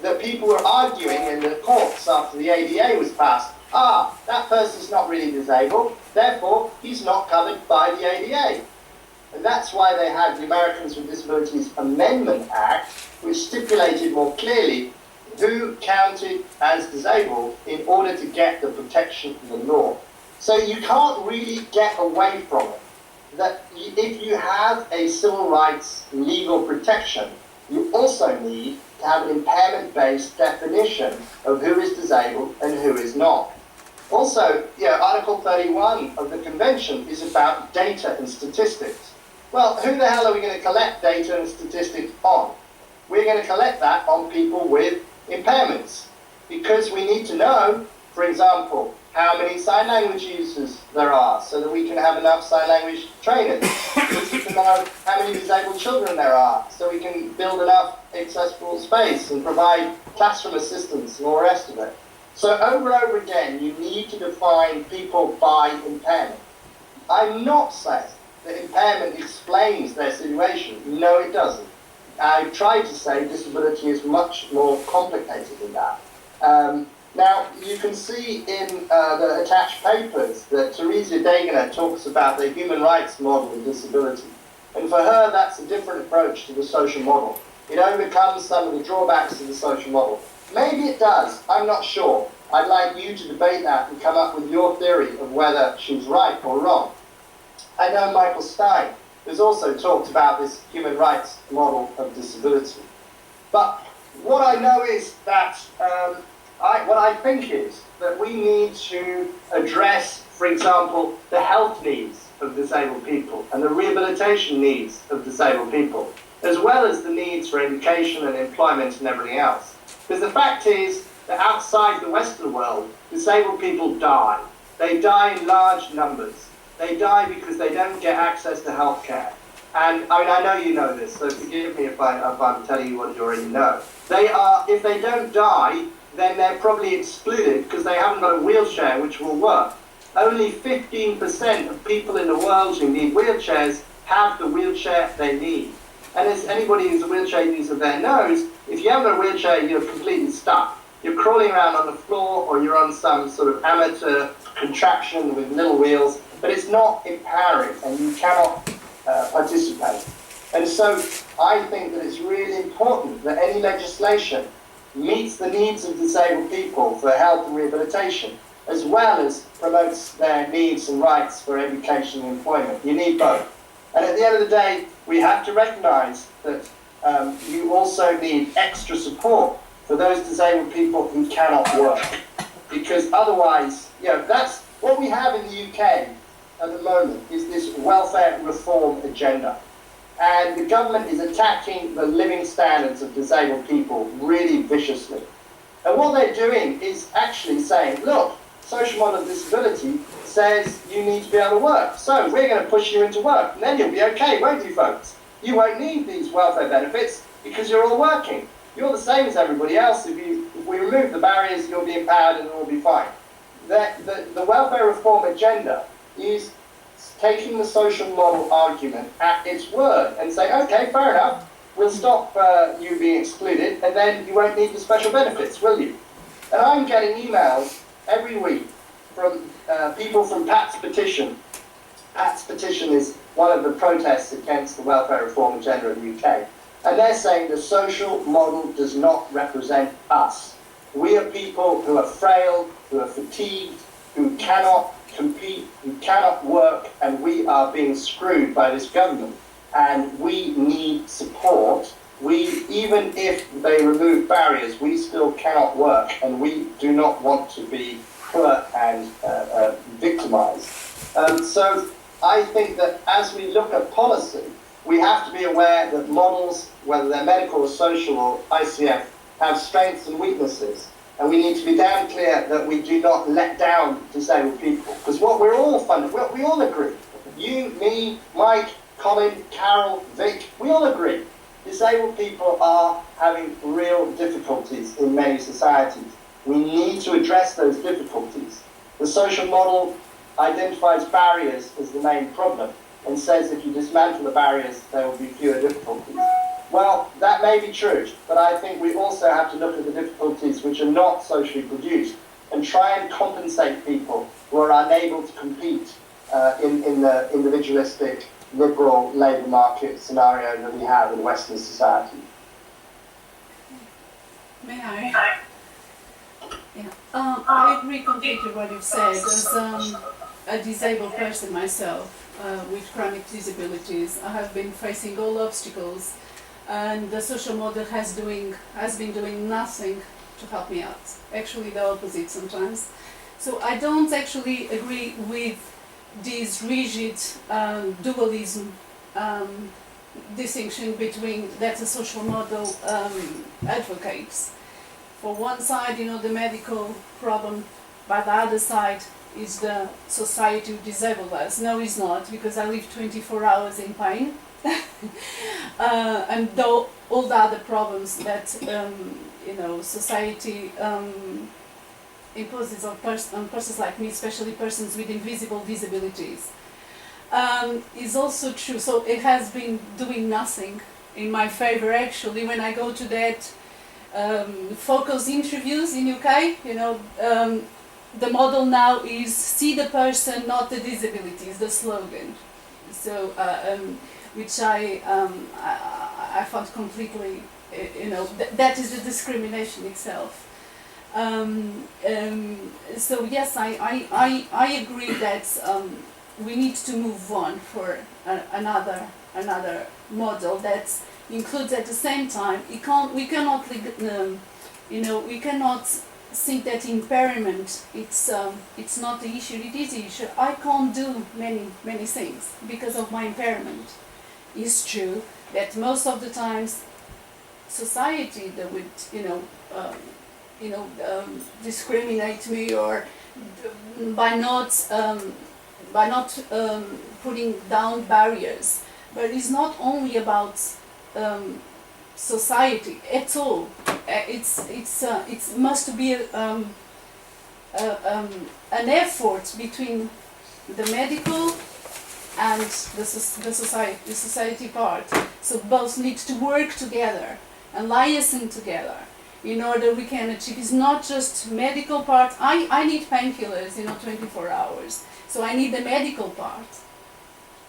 That people were arguing in the courts after the ADA was passed, that person's not really disabled, therefore he's not covered by the ADA. And that's why they had the Americans with Disabilities Amendment Act, which stipulated more clearly who counted as disabled in order to get the protection of the law. So you can't really get away from it. That if you have a civil rights legal protection, you also need to have an impairment-based definition of who is disabled and who is not. Also, Article 31 of the Convention is about data and statistics. Well, who the hell are we going to collect data and statistics on? We're going to collect that on people with impairments, because we need to know, for example, how many sign language users there are so that we can have enough sign language trainers. We need to know how many disabled children there are so we can build enough accessible space and provide classroom assistance and all the rest of it. So over and over again, you need to define people by impairment. I'm not saying that impairment explains their situation. No, it doesn't. I tried to say disability is much more complicated than that. Now, you can see in the attached papers that Teresa Degener talks about the human rights model of disability. And for her, that's a different approach to the social model. It overcomes some of the drawbacks of the social model. Maybe it does. I'm not sure. I'd like you to debate that and come up with your theory of whether she's right or wrong. I know Michael Stein has also talked about this human rights model of disability. But what I know is that, what I think is that we need to address, for example, the health needs of disabled people and the rehabilitation needs of disabled people, as well as the needs for education and employment and everything else. Because the fact is that outside the Western world, disabled people die. They die in large numbers. They die because they don't get access to health care. And I know you know this, so forgive me if I'm telling you what you already know. They are, if they don't die, then they're probably excluded because they haven't got a wheelchair which will work. Only 15% of people in the world who need wheelchairs have the wheelchair they need. And as anybody who's a wheelchair user there knows, if you haven't got a wheelchair, you're completely stuck. You're crawling around on the floor, or you're on some sort of amateur contraption with little wheels, but it's not empowering and you cannot participate. And so I think that it's really important that any legislation meets the needs of disabled people for health and rehabilitation, as well as promotes their needs and rights for education and employment. You need both. And at the end of the day, we have to recognise that you also need extra support for those disabled people who cannot work. Because otherwise, that's what we have in the UK at the moment, is this welfare reform agenda. And the government is attacking the living standards of disabled people really viciously. And what they're doing is actually saying, look, social model of disability says you need to be able to work. So we're going to push you into work, and then you'll be okay, won't you folks? You won't need these welfare benefits because you're all working. You're the same as everybody else. If we remove the barriers, you'll be empowered and it'll be fine. The welfare reform agenda is taking the social model argument at its word and say, okay, fair enough, we'll stop you being excluded, and then you won't need the special benefits, will you? And I'm getting emails every week from people from Pat's Petition. Pat's Petition is one of the protests against the welfare reform agenda in the UK. And they're saying the social model does not represent us. We are people who are frail, who are fatigued, who cannot compete, who cannot work, and we are being screwed by this government. And we need support. Even if they remove barriers, we still cannot work, and we do not want to be hurt and victimized. So I think that as we look at policy, we have to be aware that models, whether they're medical or social or ICF, have strengths and weaknesses. And we need to be damn clear that we do not let down disabled people. Because what we're all funded, we all agree. You, me, Mike, Colin, Carol, Vic, we all agree. Disabled people are having real difficulties in many societies. We need to address those difficulties. The social model identifies barriers as the main problem and says if you dismantle the barriers, there will be fewer difficulties. Well, that may be true, but I think we also have to look at the difficulties which are not socially produced and try and compensate people who are unable to compete in the individualistic, liberal labour market scenario that we have in Western society. May I? Yeah. I agree completely with what you've said. As a disabled person myself with chronic disabilities, I have been facing all obstacles, and the social model has been doing nothing to help me out. Actually, the opposite sometimes. So I don't actually agree with this rigid dualism distinction between that the social model advocates. For one side, the medical problem, by the other side is the society who disabled us. No, it's not, because I live 24 hours in pain. And though all the other problems that society imposes on persons like me, especially persons with invisible disabilities, is also true. So it has been doing nothing in my favor, actually. When I go to that focus interviews in UK, the model now is see the person, not the disability, is the slogan. So which I found completely, that is the discrimination itself. So yes, I agree that we need to move on for another model that includes at the same time. We cannot think that impairment it's not the issue. It is the issue. I can't do many things because of my impairment. It's true that most of the times society that would discriminate me or by not putting down barriers, but it's not only about society at all. It must be an effort between the medical and the society part. So both need to work together and liaison together in order we can achieve. It's not just medical part. I need painkillers 24 hours. So I need the medical part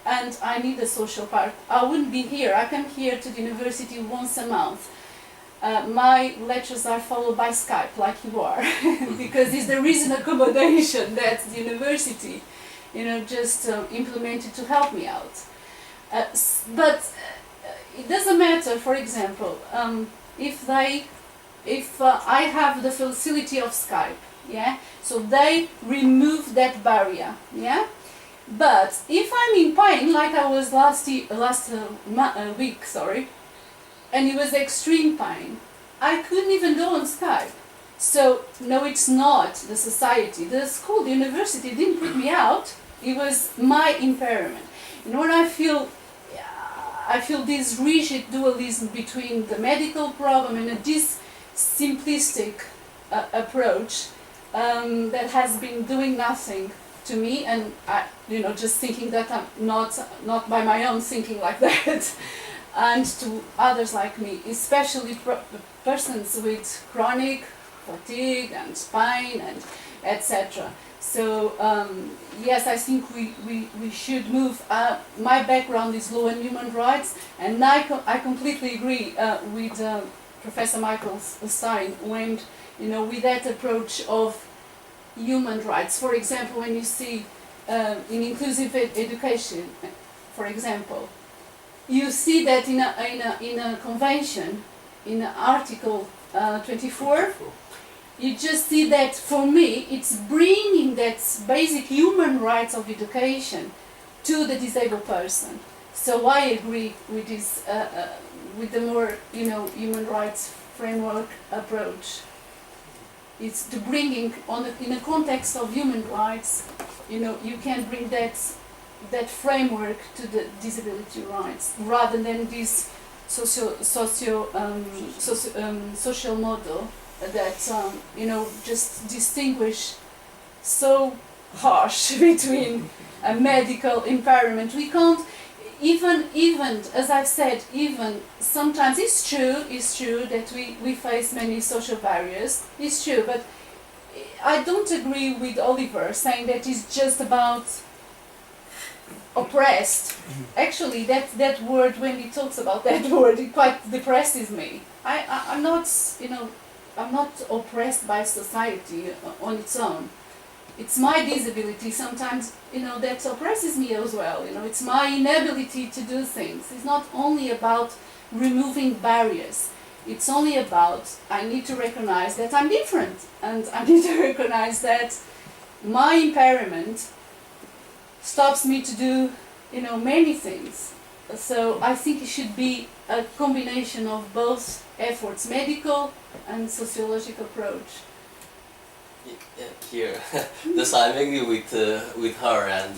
and I need the social part. I wouldn't be here. I come here to the university once a month. My lectures are followed by Skype, like you are, because it's the recent accommodation that the university just implemented to help me out. But it doesn't matter, for example, if I have the facility of Skype, yeah, so they remove that barrier, yeah. But if I'm in pain, like I was last week, and it was extreme pain, I couldn't even go on Skype. So no, it's not the society, the school, the university didn't put me out. It was my impairment. When I feel this rigid dualism between the medical problem and this simplistic approach that has been doing nothing to me, and just thinking that I'm not by my own thinking like that, and to others like me, especially persons with chronic fatigue and pain and etc. So yes, I think we should move. My background is law and human rights, and I completely agree with Professor Michael Stein when with that approach of human rights. For example, when you see in inclusive education, for example, you see that in a convention, in Article 24, you just see that for me it's bringing that basic human rights of education to the disabled person. So I agree with this, with the more human rights framework approach. It's to bringing in a context of human rights, you can bring that framework to the disability rights rather than this social model that just distinguish so harsh between a medical impairment. We can't even as I've said, even sometimes it's true that we face many social barriers. It's true, but I don't agree with Oliver saying that it's just about oppressed. Actually, that word, when he talks about that word, it quite depresses me. I'm not oppressed by society on its own. It's my disability sometimes, that oppresses me as well. It's my inability to do things. It's not only about removing barriers. It's only about, I need to recognize that I'm different, and I need to recognize that my impairment stops me to do, many things. So I think it should be a combination of both efforts, medical and sociological approach. Here, this I agree with her, and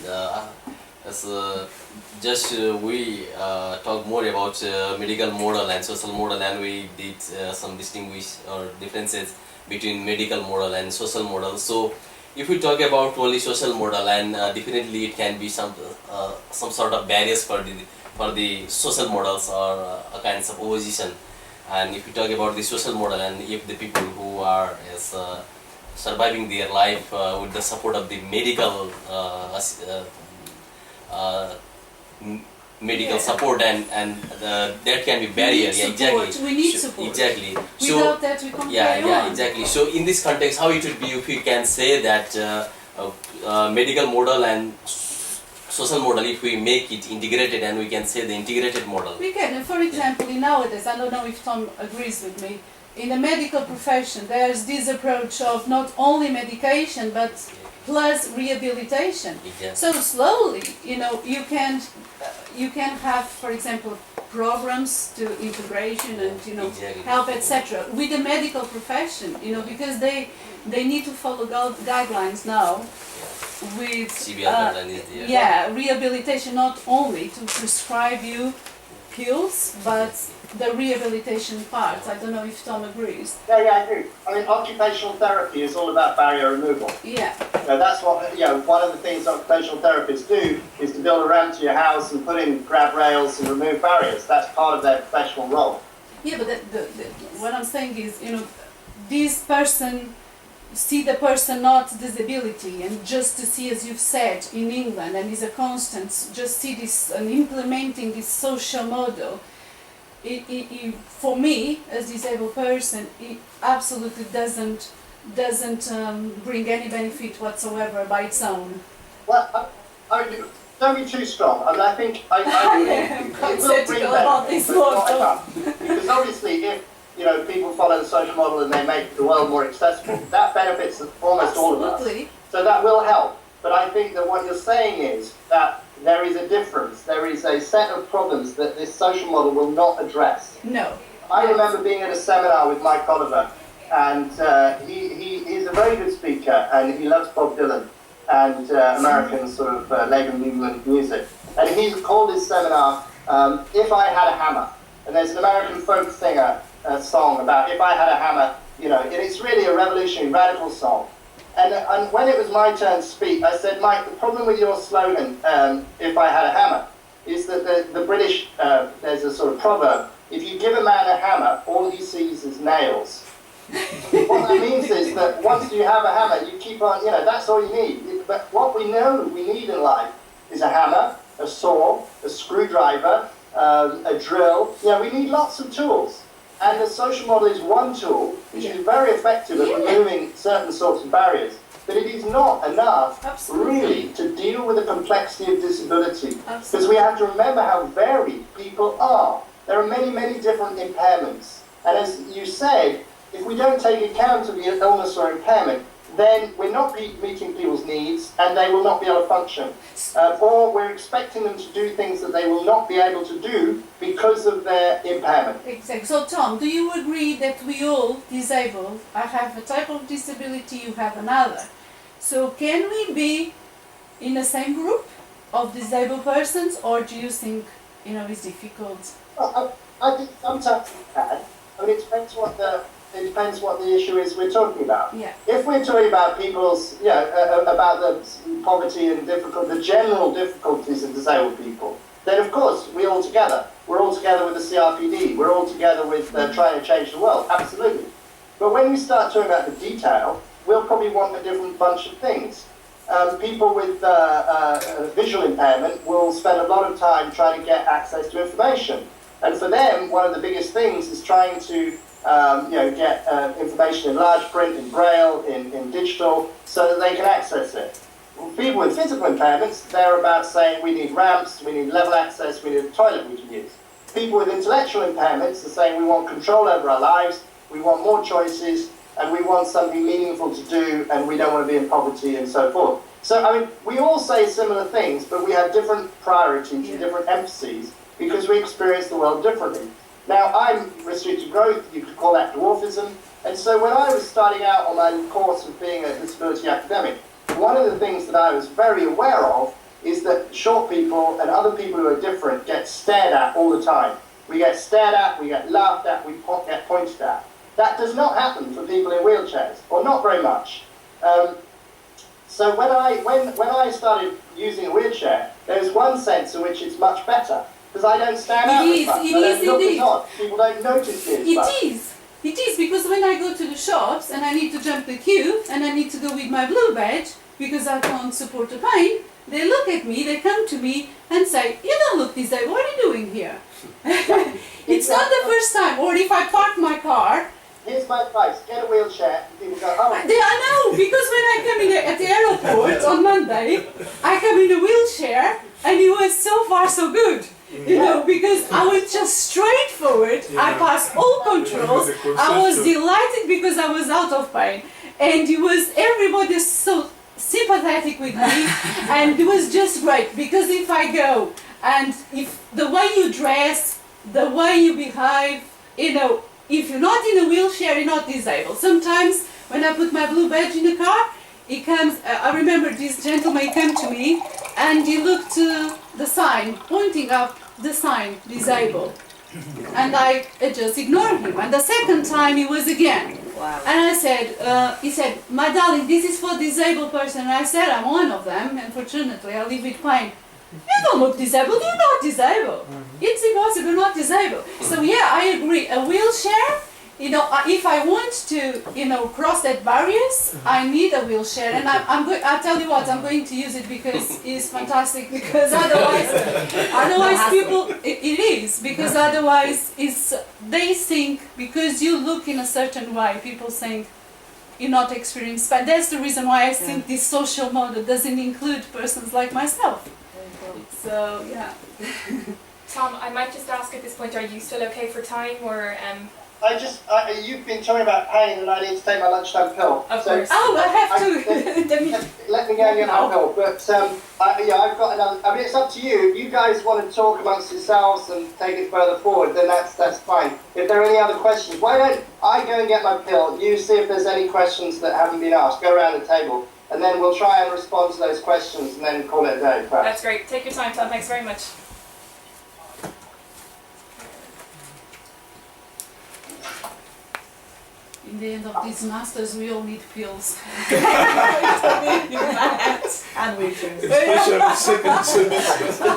as we talk more about medical model and social model, and we did some distinguish or differences between medical model and social model. So if we talk about only social model, and definitely it can be some sort of barriers for the social models or a kinds of opposition. And if we talk about the social model, and if the people who are surviving their life with the support of the medical support, and that can be barrier. We need support. Exactly. Without that, we can't carry on. Exactly. So in this context, how it would be if we can say that medical model and social model, if we make it integrated, and we can say the integrated model. We can. And for example, nowadays, I don't know if Tom agrees with me, in the medical profession, there's this approach of not only medication, but plus rehabilitation. Exactly. So slowly, you can have, for example, programs to integration and exactly. help, etc. With the medical profession, because they need to follow guidelines now. With rehabilitation, not only to prescribe you pills, but the rehabilitation part. I don't know if Tom agrees. Yeah, I do. I mean, occupational therapy is all about barrier removal. Yeah. That's what, one of the things occupational therapists do is to build a ramp to your house and put in grab rails and remove barriers. That's part of their professional role. Yeah, but what I'm saying is, this person see the person not disability, and just to see, as you've said, in England, and is a constant, just see this and implementing this social model. It, for me, as a disabled person, it absolutely doesn't bring any benefit whatsoever by its own. Well, don't be too strong. I mean, I think it will bring benefit, because obviously, if people follow the social model and they make the world more accessible, that benefits almost all of us. So that will help. But I think that what you're saying is that there is a difference. There is a set of problems that this social model will not address. No. I remember being at a seminar with Mike Oliver, and he's a very good speaker, and he loves Bob Dylan and American sort of labor movement music. And he called his seminar, If I Had a Hammer. And there's an American folk singer song about if I had a hammer, and it's really a revolutionary, radical song. And when it was my turn to speak, I said, Mike, the problem with your slogan, if I had a hammer, is that the British, there's a sort of proverb, if you give a man a hammer, all he sees is nails. What that means is that once you have a hammer, you keep on, that's all you need. But what we know we need in life is a hammer, a saw, a screwdriver, a drill. We need lots of tools. And the social model is one tool, which is very effective at removing certain sorts of barriers. but it is not enough Absolutely. really to deal with the complexity of disability. Because Absolutely. we have to remember how varied people are. There are many, many different impairments. And as you said, if we don't take account of the illness or impairment, then we're not meeting people's needs and they will not be able to function. Or we're expecting them to do things that they will not be able to do because of their impairment. Exactly. So Tom, do you agree that we all disabled, I have a type of disability, you have another. So can we be in the same group of disabled persons, or do you think, it's difficult? Well, I think sometimes we can. I mean, it depends what the issue is we're talking about. Yeah. If we're talking about people's, about the poverty and the general difficulties of disabled people, then of course we're all together. We're all together with the CRPD. We're all together with trying to change the world. Absolutely. But when we start talking about the detail, we'll probably want a different bunch of things. People with visual impairment will spend a lot of time trying to get access to information. And for them, one of the biggest things is trying to get information in large print, in braille, in digital, so that they can access it. People with physical impairments, they're about saying we need ramps, we need level access, we need a toilet we can use. People with intellectual impairments are saying we want control over our lives, we want more choices, and we want something meaningful to do, and we don't want to be in poverty and so forth. So, I mean, we all say similar things, but we have different priorities and different emphases because we experience the world differently. Now, I'm restricted growth, you could call that dwarfism, and so when I was starting out on my course of being a disability academic, one of the things that I was very aware of is that short people and other people who are different get stared at all the time. We get stared at, we get laughed at, we get pointed at. That does not happen for people in wheelchairs, or not very much. So when I started using a wheelchair, there's one sense in which it's much better, because I don't stand out as much. I don't look as odd. People don't notice me as much. It is, because when I go to the shops and I need to jump the queue and I need to go with my blue badge because I can't support the pain, they look at me, they come to me and say, "You don't look disabled, what are you doing here?" It's not the first time. Or if I park my car, here's my advice, get a wheelchair, and people go, oh. I know, because when I come in at the aeroport on Monday, I come in a wheelchair and it was so far so good. Because I was just straightforward. I passed all controls. I was delighted because I was out of pain. And everybody was so sympathetic with me. And it was just great. Because if I go, and if the way you dress, the way you behave, if you're not in a wheelchair, you're not disabled. Sometimes when I put my blue badge in the car, it comes, I remember this gentleman came to me and he looked to the sign, pointing up the sign, disabled. And I just ignored him. And the second time he was again. Wow. And I said, he said, "My darling, this is for disabled person." And I said, "I'm one of them, unfortunately, I live with pain." "You don't look disabled, you're not disabled. It's impossible, you're not disabled." So yeah, I agree. A wheelchair, if I want to, cross that barriers, I need a wheelchair. And I'll tell you what, I'm going to use it because it's fantastic, because otherwise people, it is, because otherwise they think, because you look in a certain way, people think you're not experienced. But that's the reason why I think this social model doesn't include persons like myself. So, yeah. Tom, I might just ask at this point, are you still okay for time, or you've been talking about pain and I need to take my lunchtime pill. Of course. I have to. Let me go and get my pill. But I've got another. I mean, it's up to you. If you guys want to talk amongst yourselves and take it further forward, then that's fine. If there are any other questions, why don't I go and get my pill? You see if there's any questions that haven't been asked. Go around the table, and then we'll try and respond to those questions, and then call it a day. Perhaps. That's great. Take your time, Tom. Thanks very much. In the end of these masters, we all need pills. And wheelchairs. Especially second semester.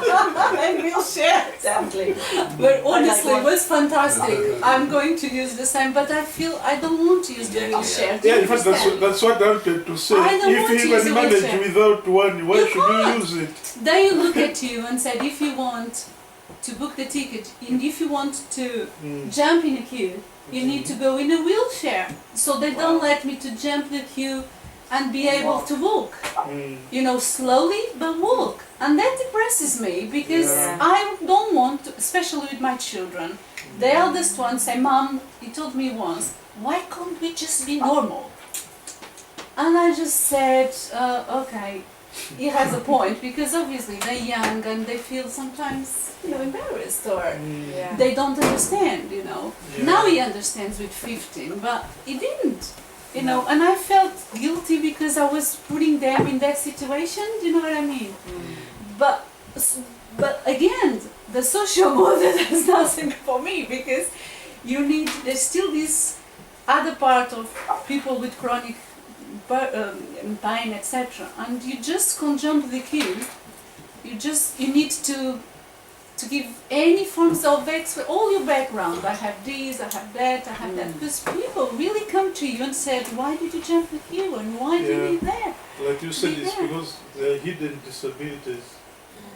And wheelchairs. Exactly. But honestly, it was fantastic. I'm going to use the same, but I feel I don't want to use the wheelchair. Yeah, in fact, that's what I wanted to say. I don't want If to you use can the manage wheelchair. without one, why should you use it? They look at you and said, if you want to book the ticket, and if you want to jump in a queue, you need to go in a wheelchair. So they don't let me to jump the queue and be able to walk. You know, slowly but walk. And that depresses me because I don't want to, especially with my children. The eldest one say, Mom, he told me once, why can't we just be normal? And I just said, okay, he has a point, because obviously they're young and they feel sometimes, you know, embarrassed or they don't understand, you know. Now he understands with 15, but he didn't, you know, and I felt guilty because I was putting them in that situation, do you know what I mean? But again, the social model is nothing for me, because you need, there's still this other part of people with chronic pain, etc. And you just can't jump the queue. You need to give any forms of all your background. I have this, I have that, I have that. Because people really come to you and said, why did you jump the queue and why do you need that? Like you said, it's because they're hidden disabilities.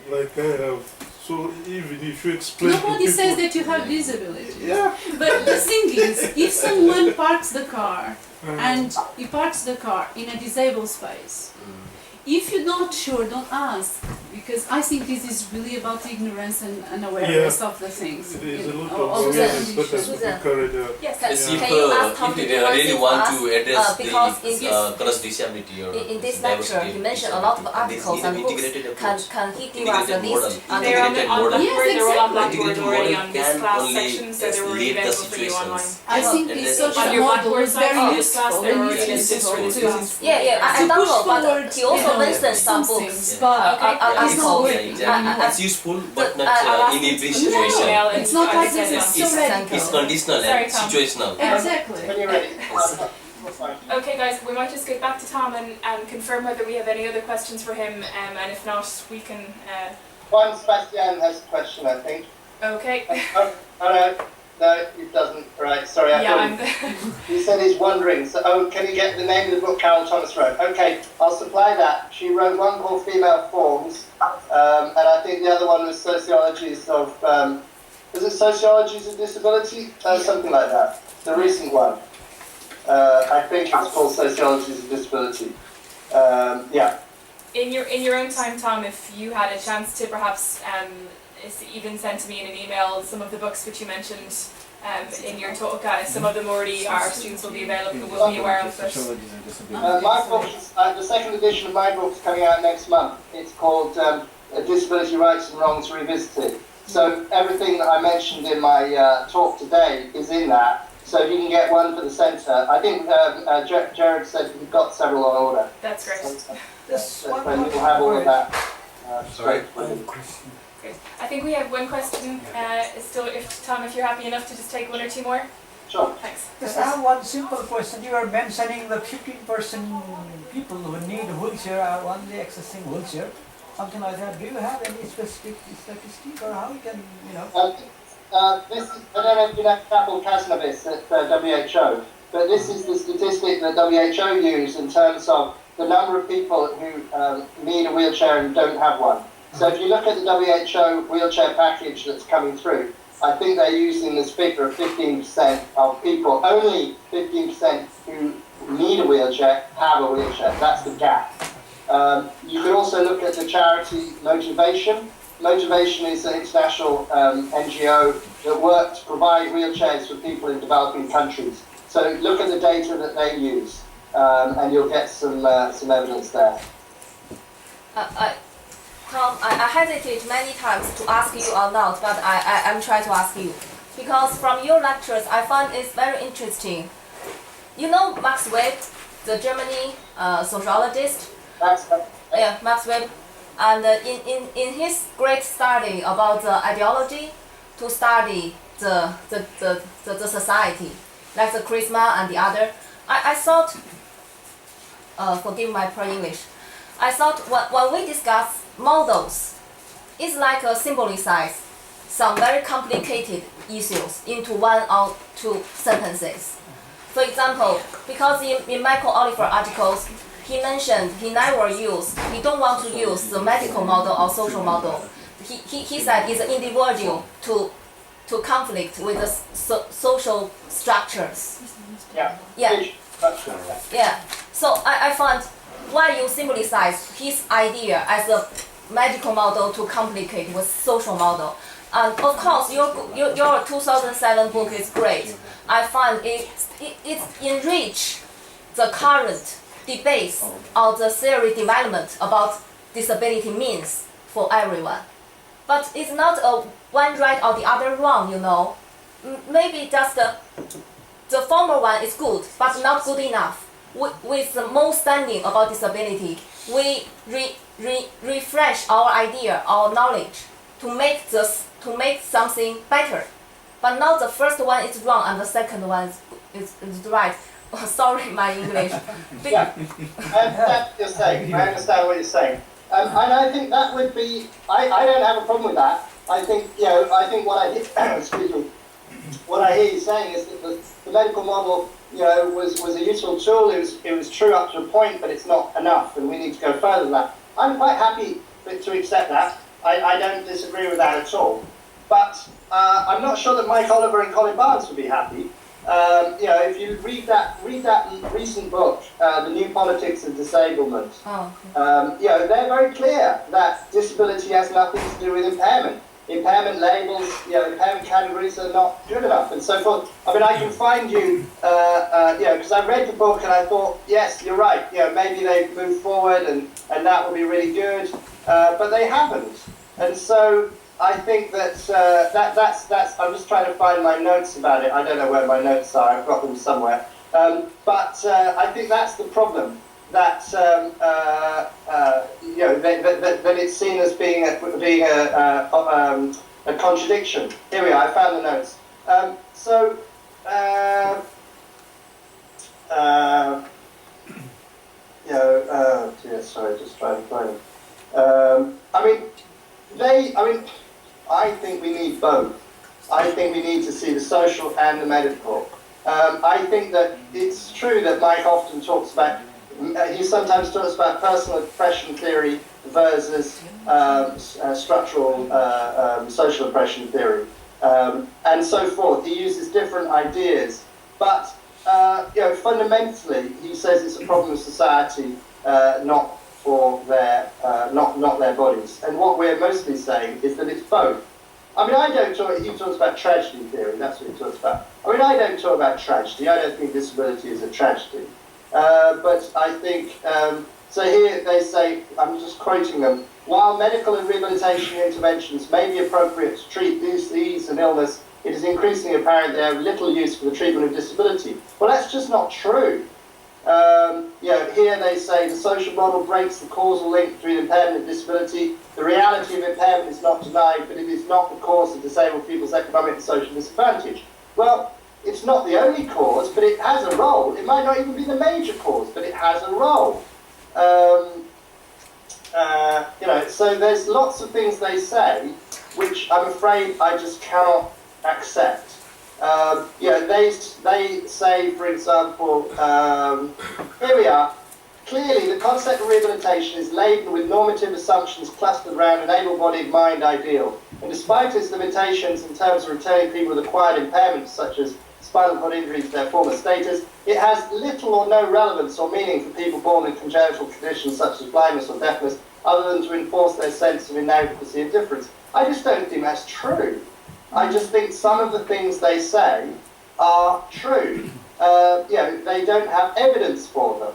Like I have. So even if you explain nobody to people, says that you have disabilities. Yeah. But the thing is, if someone parks the car and he parks the car in a disabled space, if you're not sure, don't ask, because I think this is really about ignorance and awareness of the things. It is a lot of of awareness that has to be carried out. Yes, If can you ask Tom if to they do one really thing want for to us? address Because the cross disability or in this lecture, he mentioned a lot of articles and books. Can he give us a list? They're on Blackboard, they're all on Blackboard Integrated already model on this can class only section, so they're already escalate the available for you online. situations. I think And this then- social On your model Blackboard is site, very on this class, useful they're and already useful listed. to I to don't push know, but forward, he also you know, mentioned some some books. things, but it's not Yeah, working. exactly. It's useful, but I'll not ask in him every to situation. email It's not like this is so It's radical. conditional Sorry, and Tom. situational. Exactly. When you're ready. Okay guys, we might just get back to Tom and confirm whether we have any other questions for him, and if not, we can... Juan Sebastian has a question, I think. Okay. No, it doesn't. Right, sorry, I thought he said he's wondering. So, can you get the name of the book Carol Thomas wrote? Okay, I'll supply that. She wrote one called Female Forms, and I think the other one was Sociologies of, is it Sociologies of Disability? Something like that. The recent one. I think it's called Sociologies of Disability. Yeah. In your own time, Tom, if you had a chance to perhaps even send to me in an email some of the books which you mentioned in your talk, some of them already our students will be available, will be aware of this. My book, the second edition of my book is coming out next month. It's called Disability Rights and Wrongs Revisited. So everything that I mentioned in my talk today is in that. So you can get one for the centre. I think Jared said you've got several on order. That's great. So you'll have all of that. Sorry. Great. I think we have one question. Still, Tom, if you're happy enough to just take one or two more. Sure. Thanks. Just I have one simple question. You were mentioning the 15% people who need a wheelchair are only accessing wheelchair, something like that. Do you have any specific statistic or how you can, you know? This is, I don't know if you know Kapil Kasnavis at WHO, but this is the statistic that WHO use in terms of the number of people who need a wheelchair and don't have one. So if you look at the WHO wheelchair package that's coming through, I think they're using this figure of 15% of people, only 15% who need a wheelchair have a wheelchair. That's the gap. You could also look at the charity Motivation. Motivation is an international NGO that works to provide wheelchairs for people in developing countries. So look at the data that they use, and you'll get some evidence there. Tom, I hesitate many times to ask you or not, but I'm trying to ask you. Because from your lectures, I find it's very interesting. You know Max Weber, the Germany sociologist? Yeah, Max Weber. And in his great study about the ideology to study the society, like the charisma and the other, I thought, forgive my poor English, I thought when we discuss models, it's like a symbolize some very complicated issues into one or two sentences. For example, because in Michael Oliver articles, he mentioned he don't want to use the medical model or social model. He said it's an individual to conflict with the social structures. Yeah. Yeah. Yeah. So I I found why you symbolize his idea as a medical model to complicate with social model. And of course, your 2007 book is great. I find it enrich the current debates of the theory development about disability means for everyone. But it's not a one right or the other wrong, you know. Maybe just the former one is good, but not good enough. With more standing about disability, we refresh our idea, our knowledge to make something better. But not the first one is wrong and the second one is right. Oh, sorry, my English. Yeah, I understand what you're saying. I understand what you're saying. And I think that would be, I don't have a problem with that. I think, you know, I think what I hear, excuse me, what I hear you saying is that the medical model, you know, was a useful tool. It was true up to a point, but it's not enough, and we need to go further than that. I'm quite happy to accept that. I don't disagree with that at all. But I'm not sure that Mike Oliver and Colin Barnes would be happy. You know, if you read that recent book, The New Politics of Disablement, you know, they're very clear that disability has nothing to do with impairment. Impairment labels, you know, impairment categories are not good enough, and so forth. I mean, I can find you, you know, because I read the book and I thought, yes, you're right. You know, maybe they've moved forward and that will be really good, but they haven't. And so I think that that's. I'm just trying to find my notes about it. I don't know where my notes are. I've got them somewhere. But I think that's the problem. That you know, that it's seen as being a contradiction. Here we are. I found the notes. You know, dear, sorry, just trying to find them. I think we need both. I think we need to see the social and the medical. I think that it's true that Mike often talks about, he sometimes talks about personal oppression theory versus structural social oppression theory, and so forth. He uses different ideas, but you know, fundamentally, he says it's a problem of society, not for their not their bodies. And what we're mostly saying is that it's both. I mean, I don't talk. He talks about tragedy theory. That's what he talks about. I mean, I don't talk about tragedy. I don't think disability is a tragedy. But I think, so here they say, I'm just quoting them, while medical and rehabilitation interventions may be appropriate to treat disease and illness, it is increasingly apparent they have little use for the treatment of disability. Well, that's just not true. You know, here they say the social model breaks the causal link between impairment and disability. The reality of impairment is not denied, but it is not the cause of disabled people's economic and social disadvantage. Well, it's not the only cause, but it has a role. It might not even be the major cause, but it has a role. You know, so there's lots of things they say, which I'm afraid I just cannot accept. You know, they say, for example, here we are. Clearly, the concept of rehabilitation is laden with normative assumptions clustered around an able-bodied mind ideal. And despite its limitations in terms of returning people with acquired impairments, such as spinal cord injuries to their former status, it has little or no relevance or meaning for people born with congenital conditions such as blindness or deafness, other than to enforce their sense of inadequacy and difference. I just don't think that's true. I just think some of the things they say are true. You know, they don't have evidence for them.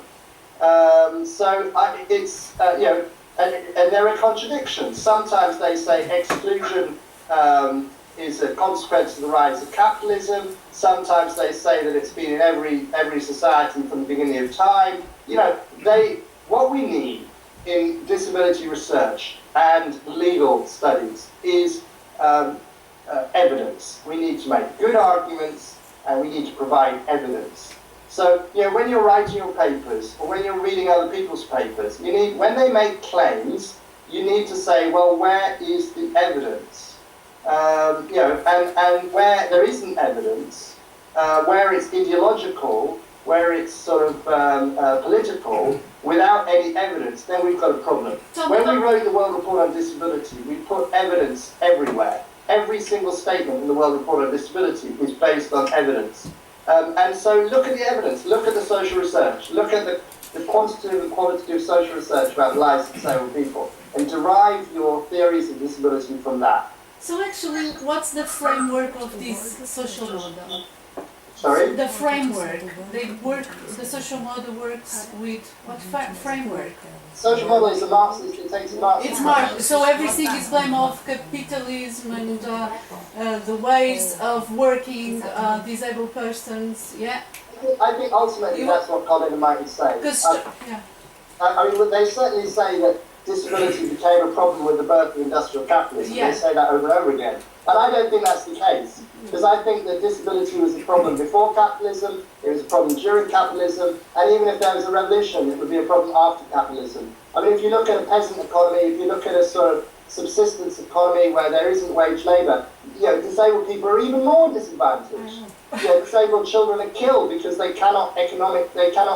It's you know, and there are contradictions. Sometimes they say exclusion is a consequence of the rise of capitalism. Sometimes they say that it's been in every society from the beginning of time. You know, what we need in disability research and legal studies is evidence. We need to make good arguments, and we need to provide evidence. So, you know, when you're writing your papers, or when you're reading other people's papers, when they make claims, you need to say, well, where is the evidence? You know, and where there isn't evidence, where it's ideological, where it's sort of political, without any evidence, then we've got a problem. When we wrote the World Report on Disability, we put evidence everywhere. Every single statement in the World Report on Disability is based on evidence. And so look at the evidence, look at the social research, look at the quantitative and qualitative social research about the lives of disabled people and derive your theories of disability from that. So actually, what's the framework of this social model? Sorry? The framework. The social model works with what framework? Social model is a Marxist, it takes a Marxist. It's Marx. So everything is blame of capitalism and the ways of working disabled persons, yeah? I think ultimately that's what Colin and Mike would say. Yeah. I mean, they certainly say that disability became a problem with the birth of industrial capitalism. Yeah. They say that over and over again. And I don't think that's the case. Because I think that disability was a problem before capitalism, it was a problem during capitalism, and even if there was a revolution, it would be a problem after capitalism. I mean, if you look at a peasant economy, if you look at a sort of subsistence economy where there isn't wage labour, disabled people are even more disadvantaged. Disabled children are killed because they cannot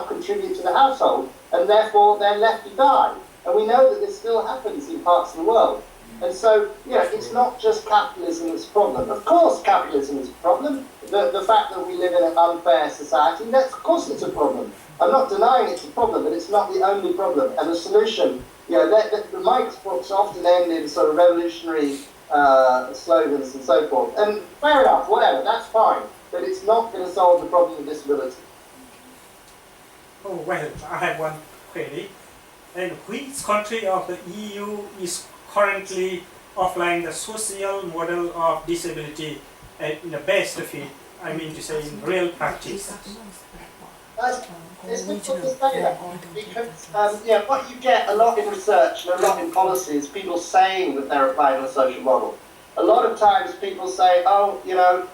contribute to the household, and therefore they're left to die. And we know that this still happens in parts of the world. And so, it's not just capitalism that's a problem. Of course capitalism is a problem. The fact that we live in an unfair society, of course it's a problem. I'm not denying it's a problem, but it's not the only problem. And the solution, Mike's books often end in sort of revolutionary slogans and so forth. And fair enough, whatever, that's fine. But it's not going to solve the problem of disability. Oh, well, I have one query. And which country of the EU is currently applying the social model of disability in the best fit, I mean to say in real practice? It's difficult to say that because what you get a lot in research and a lot in policy is people saying that they're applying the social model. A lot of times people say,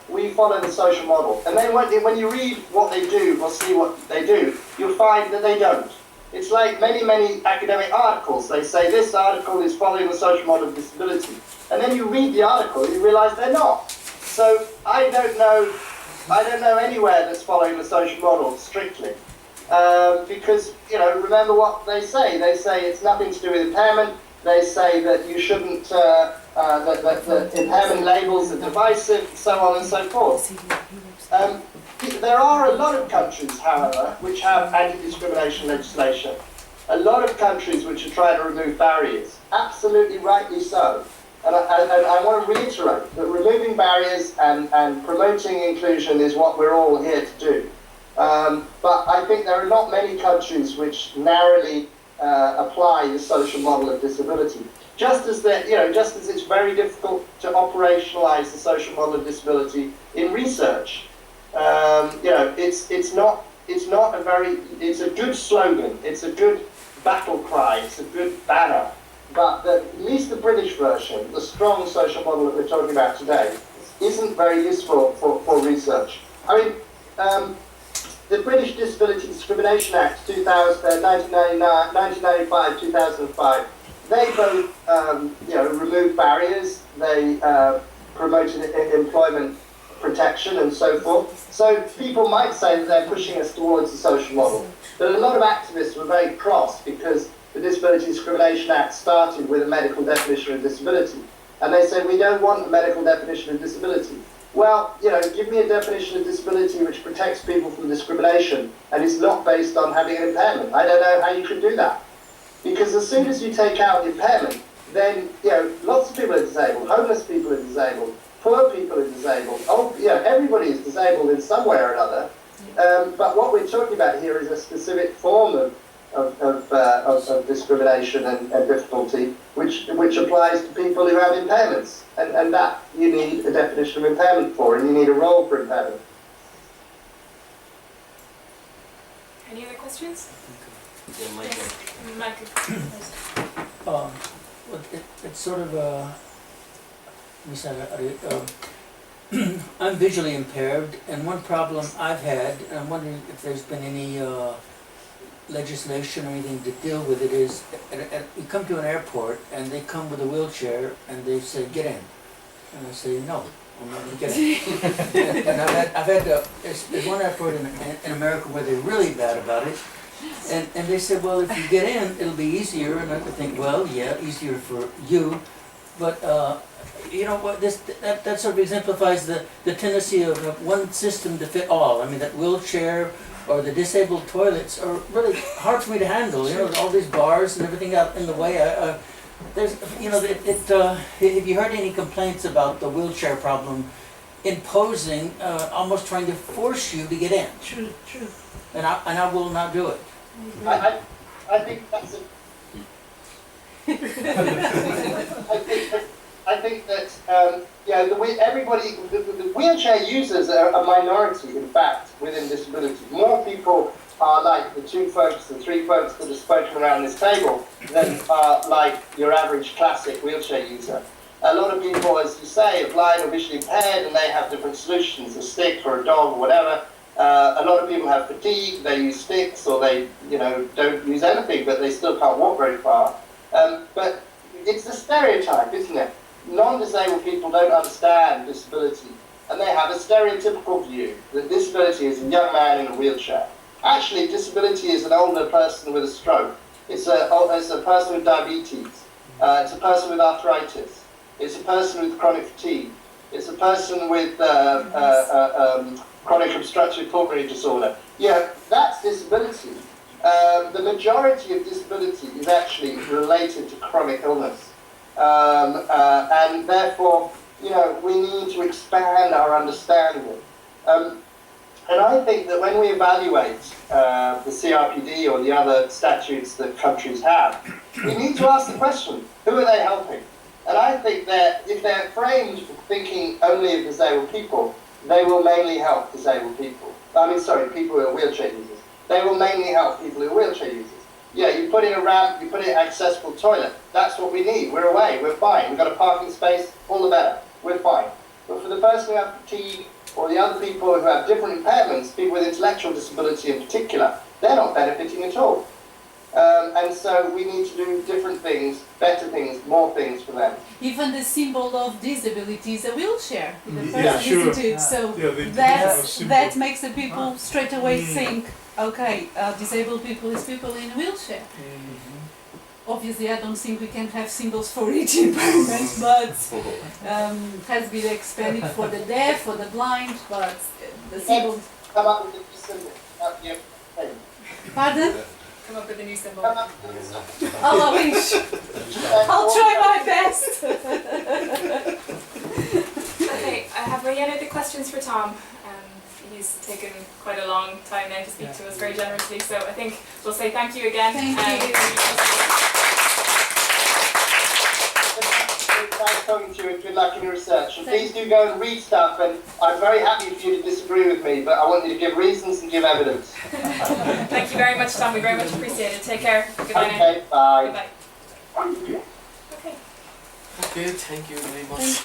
we follow the social model. And then when you read what they do or see what they do, you'll find that they don't. It's like many, many academic articles. They say this article is following the social model of disability. And then you read the article and you realise they're not. So I don't know anywhere that's following the social model strictly. Because, remember what they say. They say it's nothing to do with impairment. They say that you shouldn't, that impairment labels are divisive, so on and so forth. There are a lot of countries, however, which have anti-discrimination legislation. A lot of countries which are trying to remove barriers, absolutely rightly so. And I want to reiterate that removing barriers and promoting inclusion is what we're all here to do. But I think there are not many countries which narrowly apply the social model of disability. Just as it's very difficult to operationalize the social model of disability in research. It's a good slogan, it's a good battle cry, it's a good banner, but at least the British version, the strong social model that we're talking about today, isn't very useful for research. I mean, the British Disability Discrimination Act 1995-2005, they both removed barriers, they promoted employment protection and so forth. So people might say that they're pushing us towards the social model. But a lot of activists were very cross because the Disability Discrimination Act started with a medical definition of disability. And they said, we don't want a medical definition of disability. Well, give me a definition of disability which protects people from discrimination and is not based on having an impairment. I don't know how you can do that. Because as soon as you take out impairment, then, lots of people are disabled, homeless people are disabled, poor people are disabled. Everybody is disabled in some way or another. But what we're talking about here is a specific form of discrimination and difficulty, which applies to people who have impairments, and that you need a definition of impairment for, and you need a role for impairment. Any other questions? Yeah, Michael. Michael. It's sort of I'm visually impaired, and one problem I've had, and I'm wondering if there's been any legislation or anything to deal with it, is you come to an airport and they come with a wheelchair and they say, get in. And I say, no, I'm not going to get in. and I've had there's one airport in America where they're really bad about it. And they said, well, if you get in, it'll be easier. And I would think, well, yeah, easier for you. But, that sort of exemplifies the tendency of one system to fit all. I mean, that wheelchair or the disabled toilets are really hard for me to handle. You know, all these bars and everything out in the way. There's, you know, have you heard any complaints about the wheelchair problem imposing, almost trying to force you to get in? True, true. And I will not do it. I think that's I think that yeah, the wheelchair users are a minority, in fact, within disability. More people are like the three folks that have spoken around this table than are like your average classic wheelchair user. A lot of people, as you say, are blind or visually impaired, and they have different solutions, a stick or a dog or whatever. A lot of people have fatigue, they use sticks, or they, you know, don't use anything, but they still can't walk very far. But it's a stereotype, isn't it? Non-disabled people don't understand disability, and they have a stereotypical view that disability is a young man in a wheelchair. Actually, disability is an older person with a stroke. It's a person with diabetes. It's a person with arthritis. It's a person with chronic fatigue. It's a person with chronic obstructive pulmonary disorder. Yeah, that's disability. The majority of disability is actually related to chronic illness. And therefore, you know, we need to expand our understanding. And I think that when we evaluate the CRPD or the other statutes that countries have, we need to ask the question, who are they helping? And I think that if they're framed thinking only of disabled people, they will mainly help disabled people. I mean, sorry, people who are wheelchair users. They will mainly help people who are wheelchair users. Yeah, you put in a ramp, you put in an accessible toilet. That's what we need. We're away, we're fine. We've got a parking space, all the better. We're fine. But for the person who has fatigue, or the other people who have different impairments, people with intellectual disability in particular, they're not benefiting at all. And so we need to do different things, better things, more things for them. Even the symbol of disability is a wheelchair. The person Yeah, sure. isn't it? So Yeah, that makes the people straight away think, okay, disabled people is people in a wheelchair. Obviously, I don't think we can have symbols for each impairment, but has been expanded for the deaf, for the blind, but the symbol. Come up with a new symbol. Pardon? Come up with a new symbol. Oh, I wish. I'll try my best. Okay, I have run out of the questions for Tom. He's taken quite a long time now to speak to us very generously, so I think we'll say thank you again. Thank you. Nice talking to you, and good luck in your research. And please do go and read stuff, and I'm very happy for you to disagree with me, but I want you to give reasons and give evidence. Thank you very much, Tom. We very much appreciate it. Take care. Goodbye now. Okay, bye. Goodbye. Okay. Okay, thank you very much.